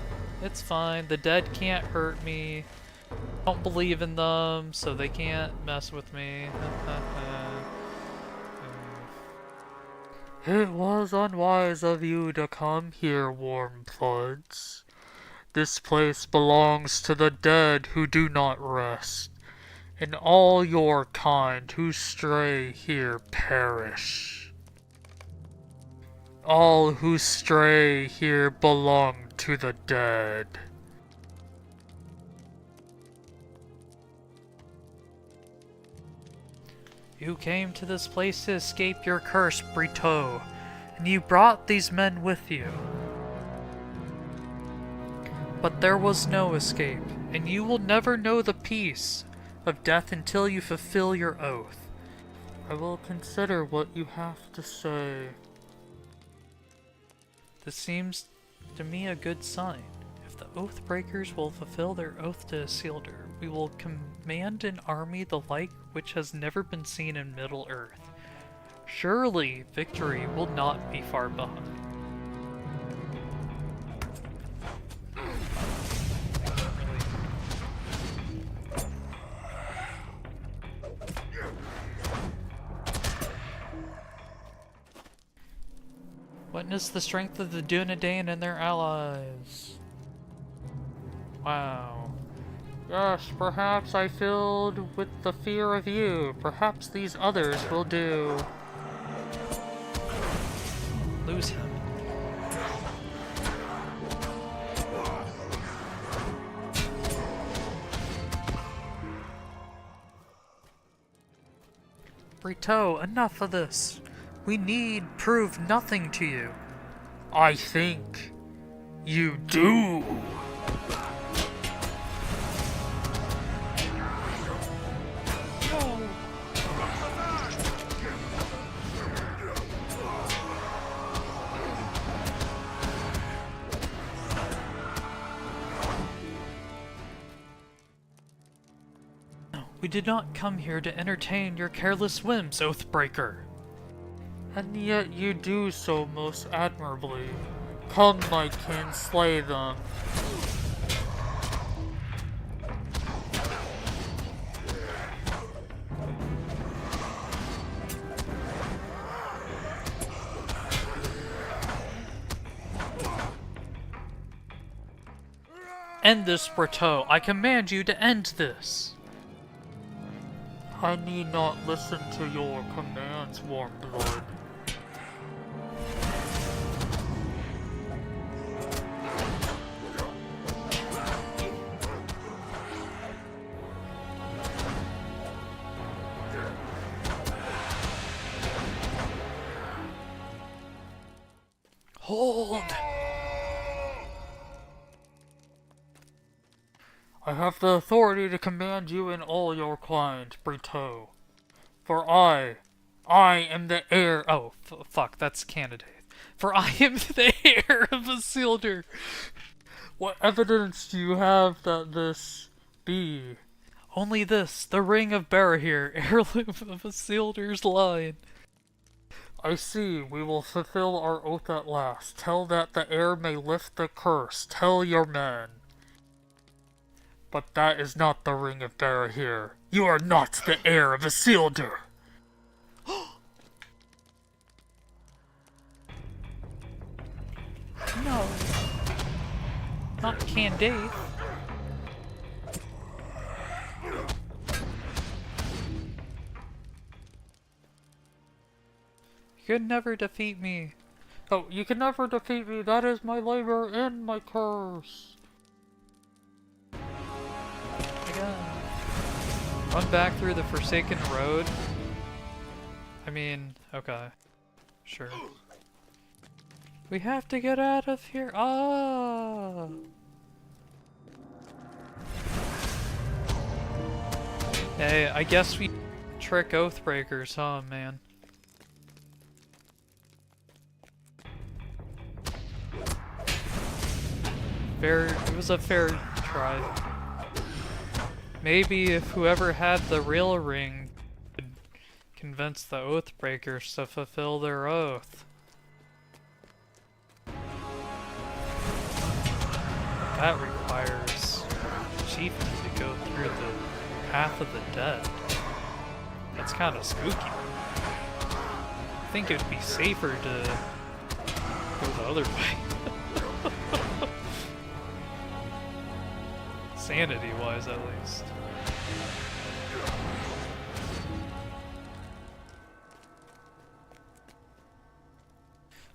It's fine, the dead can't hurt me. I don't believe in them, so they can't mess with me. It was unwise of you to come here, Warm Bloods. This place belongs to the dead who do not rest, and all your kind who stray here perish. All who stray here belong to the dead. You came to this place to escape your curse, Brito, and you brought these men with you. But there was no escape, and you will never know the peace of death until you fulfill your oath. I will consider what you have to say. This seems to me a good sign. the Oathbreakers will fulfill their oath to Isildur. We will command an army the like which has never been seen in Middle-earth. Surely victory will not be far behind. Witness the strength of the Dunedain and their allies. Wow. Yes, perhaps I filled with the fear of you. Perhaps these others will do. Lose him. Brito, enough of this. We need prove nothing to you. I think you do. We did not come here to entertain your careless whims, Oathbreaker. And yet you do so most admirably. Come, my kin, slay them. End this, Brito. I command you to end this. I need not listen to your commands, warm blood. Hold! I have the authority to command you and all your kind, Brito. For I am the heir— oh, fuck, that's candidate. For I am the heir of Isildur. What evidence do you have that this be? Only this, the ring of Barahir, heirloom of Isildur's line. I see, we will fulfill our oath at last. Tell that the heir may lift the curse. Tell your men. But that is not the ring of Barahir. You are not the heir of Isildur. No. Not Candace. You can never defeat me. Oh, you can never defeat me. That is my labor and my curse. Again. Run back through the Forsaken Road. I mean, okay. Sure. We have to get out of here. Ah! Hey, I guess we trick Oathbreakers, huh, man? It was a fair try. Maybe if whoever had the real ring could convince the Oathbreakers to fulfill their oath. That requires chieftain to go through the path of the dead. That's kind of spooky. I think it would be safer to go the other way. Sanity-wise, at least.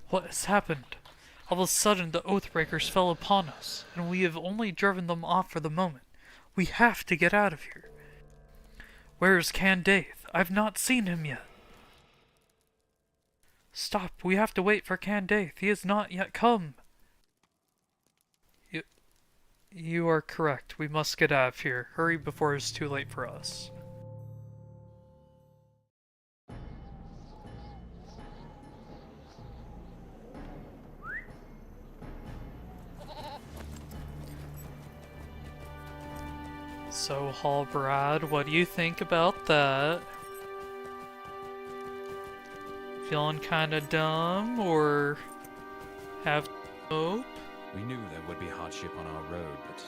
What has happened? All of a sudden, the Oathbreakers fell upon us, and we have only driven them off for the moment. We have to get out of here. Where is Candaith? I've not seen him yet. Stop, we have to wait for Candaith. He has not yet come. You are correct. We must get out of here. Hurry before it's too late for us. So, Hallbrad, what do you think about that? Feeling kinda dumb, or have hope? We knew there would be hardship on our road, but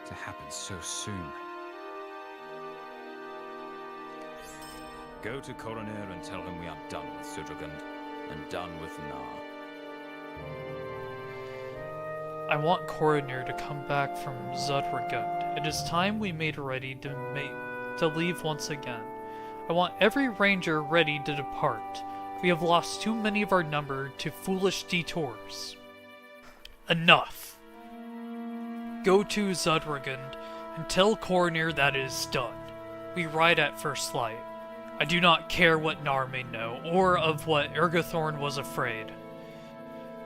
to happen so soon. Go to Coroner and tell him we are done with Sudrugand and done with Nar. I want Coroner to come back from Zudrugund. It is time we made ready to leave once again. I want every ranger ready to depart. We have lost too many of our number to foolish detours. Enough! Go to Zudrugund and tell Coroner that it is done. We ride at first light. I do not care what Nar may know, or of what Ergothorn was afraid.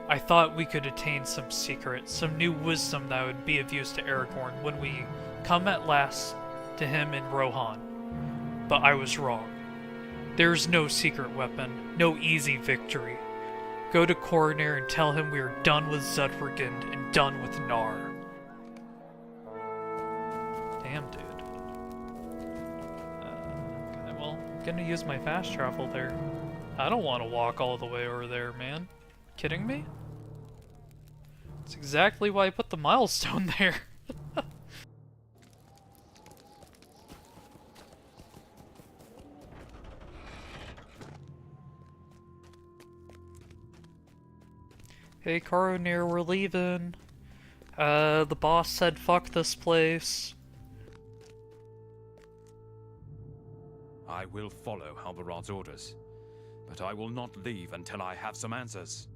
I thought we could attain some secret, some new wisdom that would be of use to Aragorn when we come at last to him in Rohan. But I was wrong. There is no secret weapon, no easy victory. Go to Coroner and tell him we are done with Zudrugund and done with Nar. Damn, dude. Okay, well, I'm gonna use my fast travel there. I don't want to walk all the way over there, man. Kidding me? That's exactly why I put the milestone there. Hey, Coroner, we're leaving. The boss said fuck this place. I will follow Halbarad's orders, but I will not leave until I have some answers.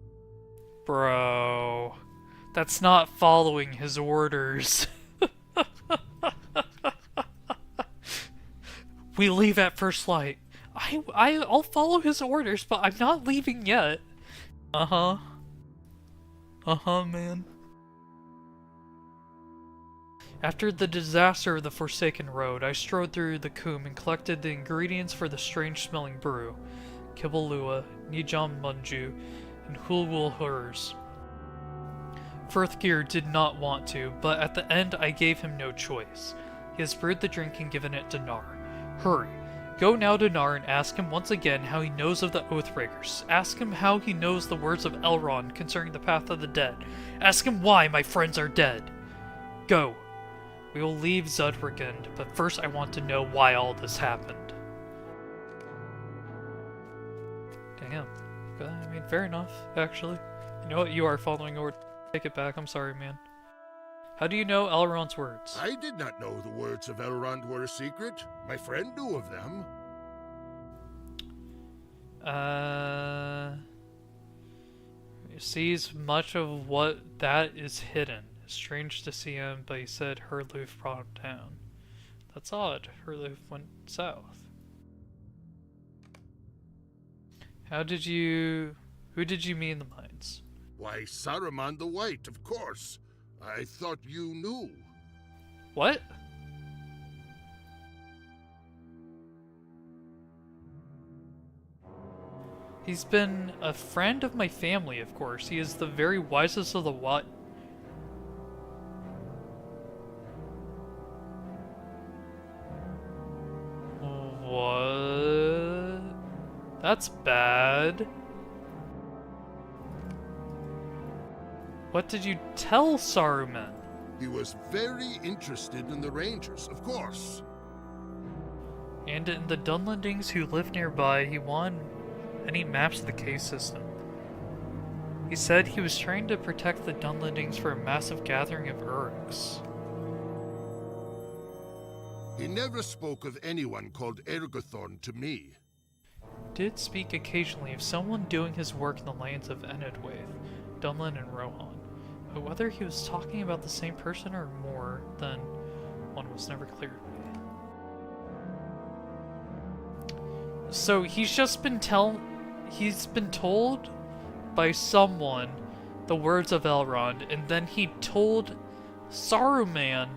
Bro, that's not following his orders. We leave at first light. I'll follow his orders, but I'm not leaving yet. Uh-huh. Uh-huh, man. After the disaster of the Forsaken Road, I strode through the Coombe and collected the ingredients for the strange-smelling brew. Kibalua, Nijam Munju, and Hulwul Hurs. Firthgear did not want to, but at the end I gave him no choice. He has brewed the drink and given it to Nar. Hurry. Go now to Nar and ask him once again how he knows of the Oathbreakers. Ask him how he knows the words of Elrond concerning the path of the dead. Ask him why my friends are dead. Go. We will leave Zudrugund, but first I want to know why all this happened. Damn. Okay, I mean, fair enough, actually. You know what? You are following orders. Take it back. I'm sorry, man. How do you know Elrond's words? I did not know the words of Elrond were a secret. My friend knew of them. He sees much of what that is hidden. It's strange to see him, but he said Herluf brought him down. That's odd. Herluf went south. Who did you meet in the mines? Why, Saruman the White, of course. I thought you knew. What? He's been a friend of my family, of course. He is the very wisest of the what? What? That's bad. What did you tell Saruman? He was very interested in the Rangers, of course. And in the Dunlandings who live nearby, he won any maps of the cave system. He said he was trying to protect the Dunlandings for a massive gathering of Uruks. He never spoke of anyone called Ergothorn to me. Did speak occasionally of someone doing his work in the lands of Enedwaith, Dunland, and Rohan. But whether he was talking about the same person or more than one was never clear to me. So he's just been told by someone the words of Elrond, and then he told Saruman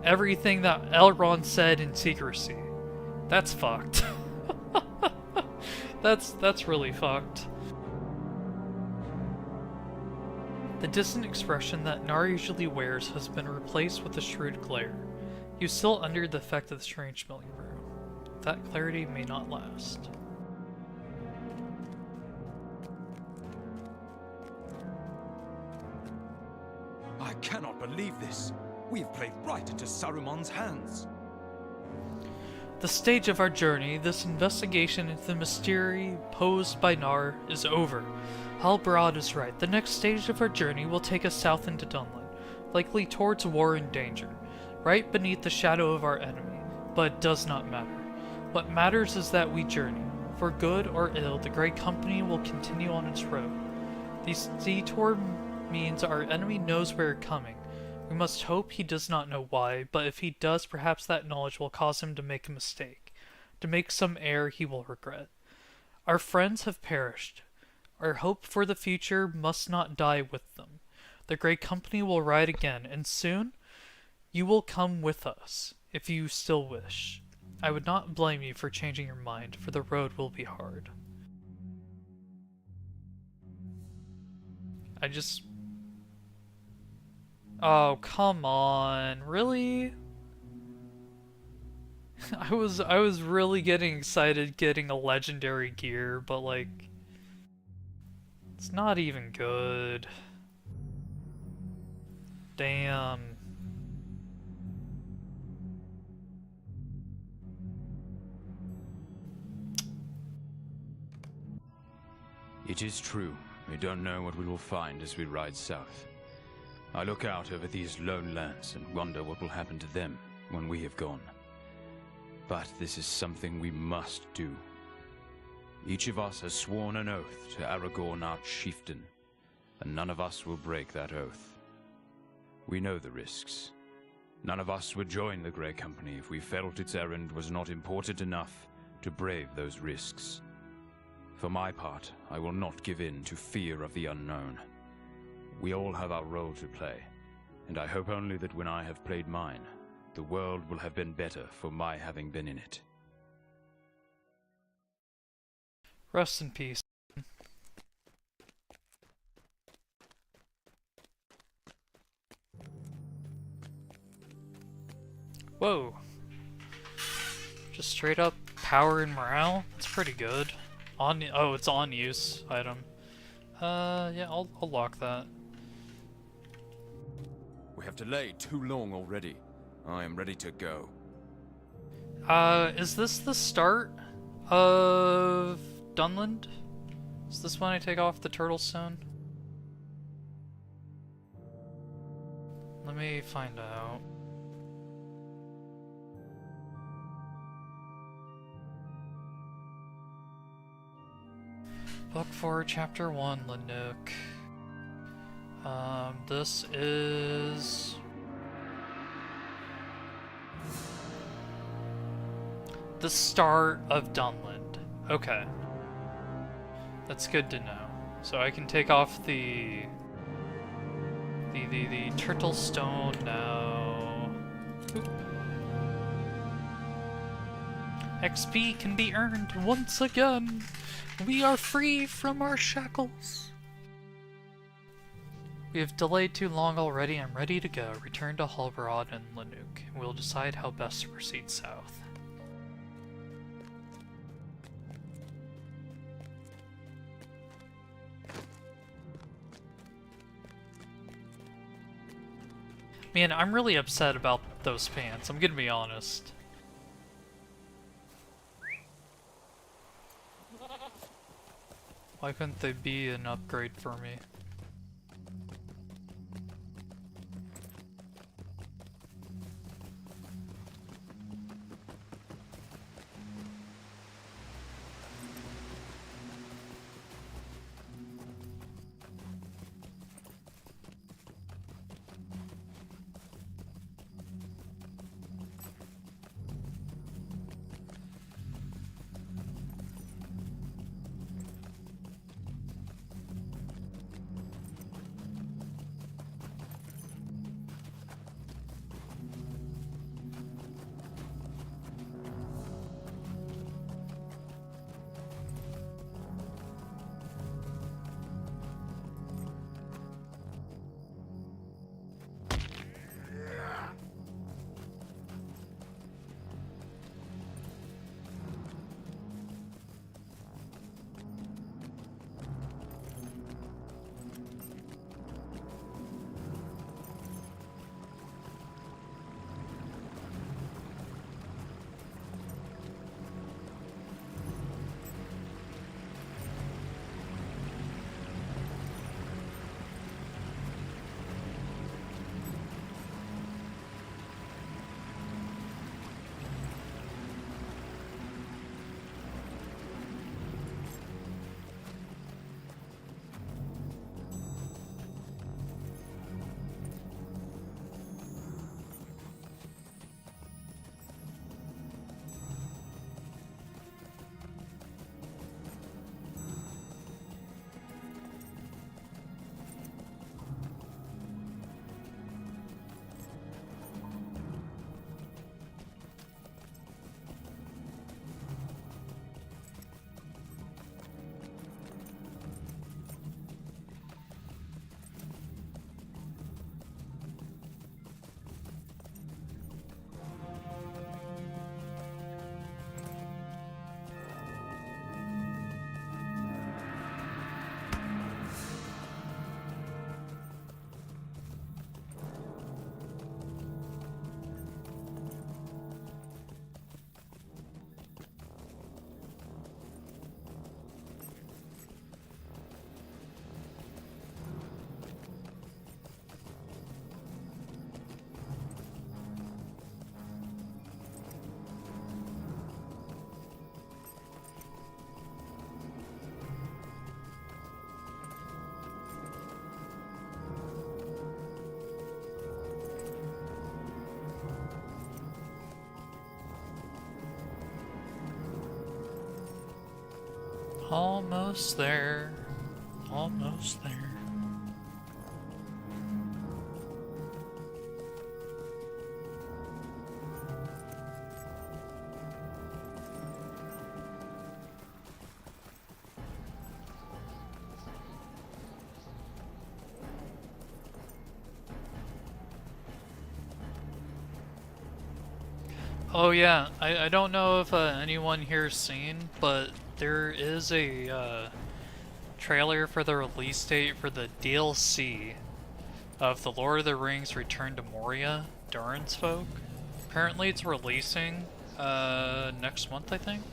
everything that Elrond said in secrecy. That's fucked. That's really fucked. The distant expression that Nar usually wears has been replaced with a shrewd glare. He was still under the effect of the strange smelling brew. That clarity may not last. I cannot believe this. We have played right into Saruman's hands. The stage of our journey, this investigation into the mystery posed by Nar, is over. Halbarad is right. The next stage of our journey will take us south into Dunland, likely towards war and danger, right beneath the shadow of our enemy. But it does not matter. What matters is that we journey. For good or ill, the Grey Company will continue on its road. This detour means our enemy knows we are coming. We must hope he does not know why, but if he does, perhaps that knowledge will cause him to make a mistake, to make some error he will regret. Our friends have perished. Our hope for the future must not die with them. The Grey Company will ride again, and soon you will come with us, if you still wish. I would not blame you for changing your mind, for the road will be hard. Oh, come on. Really? I was really getting excited getting a legendary gear, but like it's not even good. Damn. It is true. We don't know what we will find as we ride south. I look out over these lone lands and wonder what will happen to them when we have gone. But this is something we must do. Each of us has sworn an oath to Aragorn, our chieftain, and none of us will break that oath. We know the risks. None of us would join the Grey Company if we felt its errand was not important enough to brave those risks. For my part, I will not give in to fear of the unknown. We all have our role to play, and I hope only that when I have played mine, the world will have been better for my having been in it. Rest in peace. Whoa. Just straight up power and morale? That's pretty good. Oh, it's on use item. Yeah, I'll lock that. We have delayed too long already. I am ready to go. Is this the start of Dunland? Is this when I take off the turtle stone? Let me find out. Book 4, Chapter 1, Lanook. This is... the start of Dunland. Okay. That's good to know. So I can take off the turtle stone now. Oop. XP can be earned once again. We are free from our shackles. We have delayed too long already. I'm ready to go. Return to Halbarad and Lanook. We'll decide how best to proceed south. Man, I'm really upset about those pants. I'm gonna be honest. Why couldn't they be an upgrade for me? Almost there. Almost there. Oh yeah, I don't know if anyone here's seen, but there is a trailer for the release date for the DLC of The Lord of the Rings Return to Moria, Durin's Folk. Apparently it's releasing next month, I think.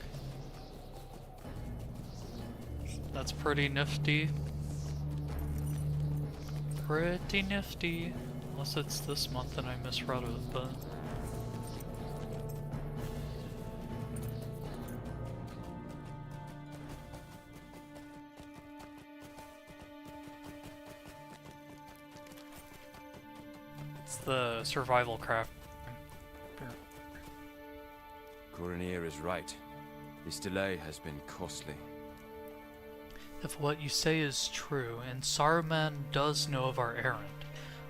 That's pretty nifty. Pretty nifty. Unless it's this month and I misread it, but... It's the survival craft. Coronir is right. This delay has been costly. If what you say is true, and Saruman does know of our errand,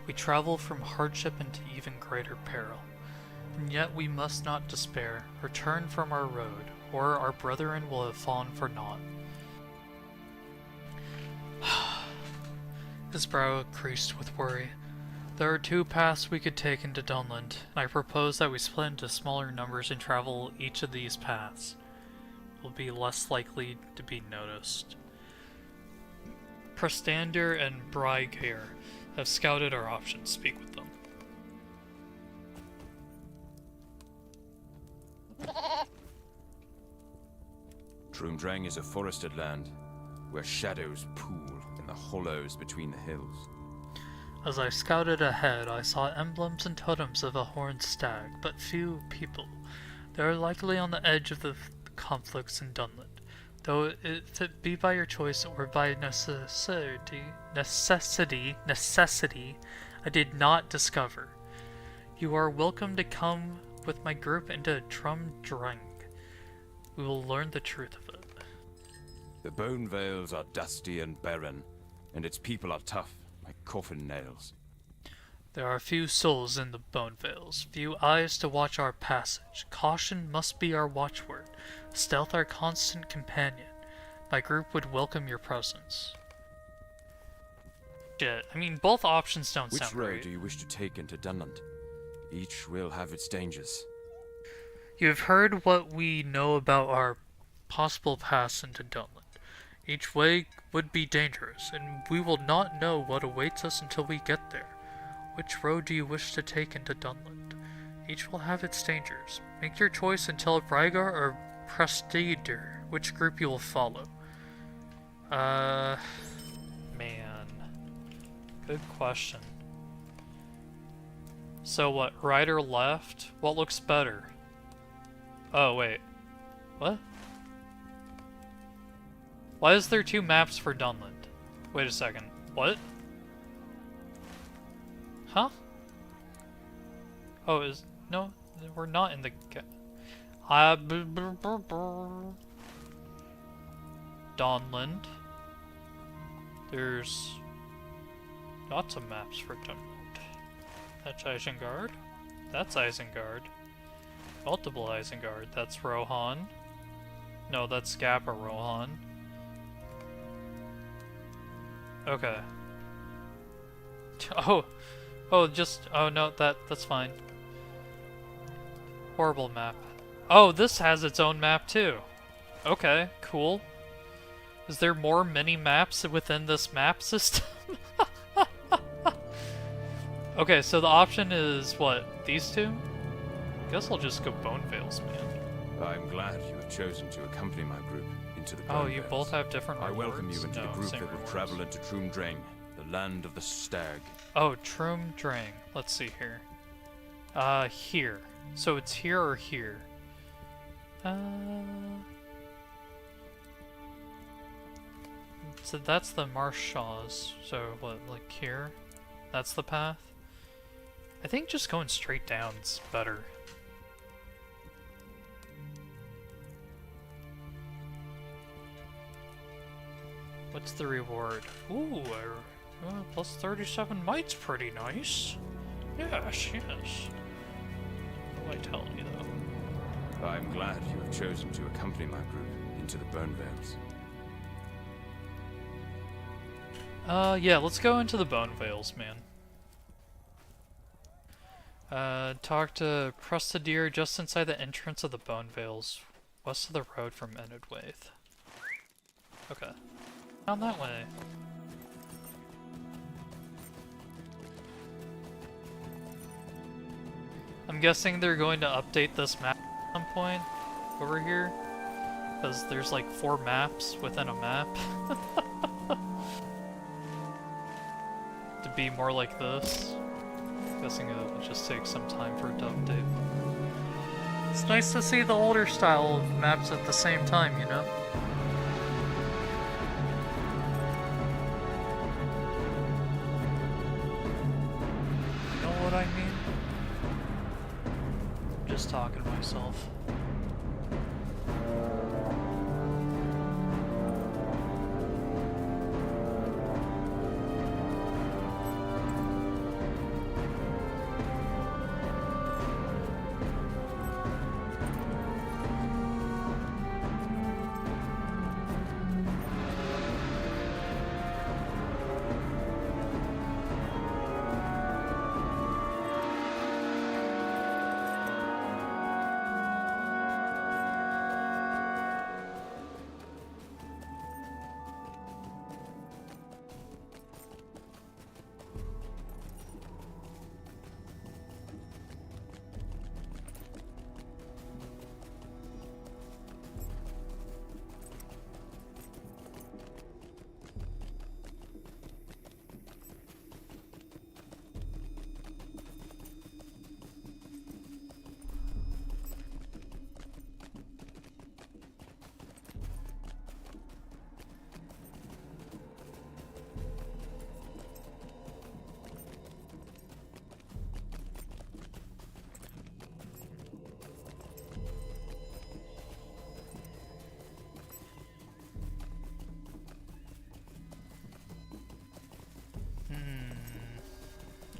we travel from hardship into even greater peril. And yet we must not despair, return from our road, or our brethren will have fallen for naught. His brow creased with worry. There are two paths we could take into Dunland, and I propose that we split into smaller numbers and travel each of these paths. It will be less likely to be noticed. Prestander and Brygir have scouted our options. Speak with them. Troomdrang is a forested land, where shadows pool in the hollows between the hills. As I scouted ahead, I saw emblems and totems of a horned stag, but few people. They are likely on the edge of the conflicts in Dunland, though if it be by your choice or by necessity, I did not discover. You are welcome to come with my group into Troomdrang. We will learn the truth of it. The Bone Vales are dusty and barren, and its people are tough, like coffin nails. There are few souls in the Bone Vales, few eyes to watch our passage. Caution must be our watchword, stealth our constant companion. My group would welcome your presence. Shit, I mean, both options don't sound great. Which road do you wish to take into Dunland? Each will have its dangers. You've heard what we know about our possible paths into Dunland. Each way would be dangerous, and we will not know what awaits us until we get there. Which road do you wish to take into Dunland? Each will have its dangers. Make your choice and tell Rygar or Prestander which group you will follow. Man. Good question. So what, right or left? What looks better? Oh, wait. What? Why is there two maps for Dunland? Wait a second. What? Huh? Oh, no, we're not in the... Dunland. There's lots of maps for Dunland. That's Isengard. That's Isengard. Multiple Isengard. That's Rohan. No, that's Gappa Rohan. Okay. Oh, no, that's fine. Horrible map. Oh, this has its own map too. Okay, cool. Is there more mini maps within this map system? Okay, so the option is what? These two? Guess I'll just go Bone Vales, man. I'm glad you have chosen to accompany my group into the Oh, Bone you Vales. both have different I rewards? welcome you into No, the group same that will rewards. travel into Troomdrang, the land of the stag. Oh, Troomdrang. Let's see here. Here. So it's here or here? So that's the Marshaws. So what, like here? That's the path? I think just going straight down's better. What's the reward? Ooh, plus 37 might's pretty nice. Yes, yes. What do I tell you, though? I'm glad you have chosen to accompany my group into the Bone Vales. Yeah, let's go into the Bone Vales, man. Talk to Prestadir just inside the entrance of the Bone Vales, west of the road from Enedwaith. Okay. Down that way. I'm guessing they're going to update this map at some point over here, because there's like 4 maps within a map. To be more like this. I'm guessing it will just take some time for it to update. It's nice to see the older style of maps at the same time, you know? You know what I mean? I'm just talking to myself.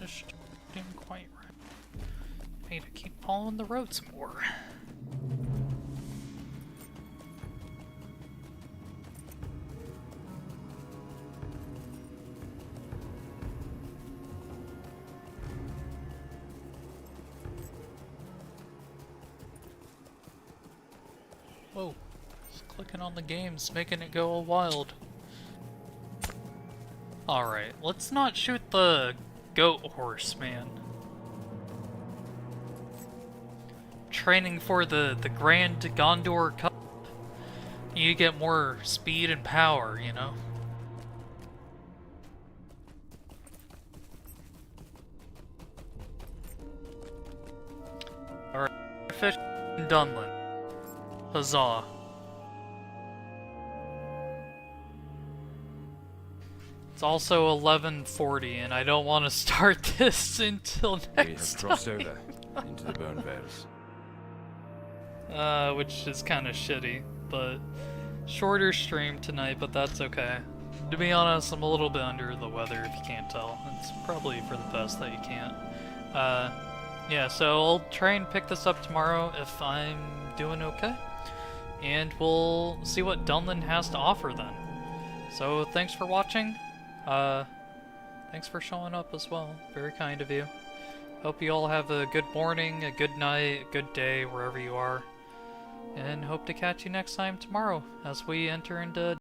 Just didn't quite right. I need to keep following the roads more. Whoa, just clicking on the game's making it go all wild. Alright, let's not shoot the goat horse, man. Training for the Grand Gondor Cup. You get more speed and power, you know? Alright, fish in Dunland. Huzzah. It's also 11:40 and I don't want to start this until next We have crossed over into the Bone Vales. Which is kind of shitty, but shorter stream tonight, but that's okay. To be honest, I'm a little bit under the weather if you can't tell. It's probably for the best that you can't. Yeah, so I'll try and pick this up tomorrow if I'm doing okay. And we'll see what Dunland has to offer then. So thanks for watching. Thanks for showing up as well. Very kind of you. Hope you all have a good morning, a good night, a good day, wherever you are. And hope to catch you next time tomorrow as we enter into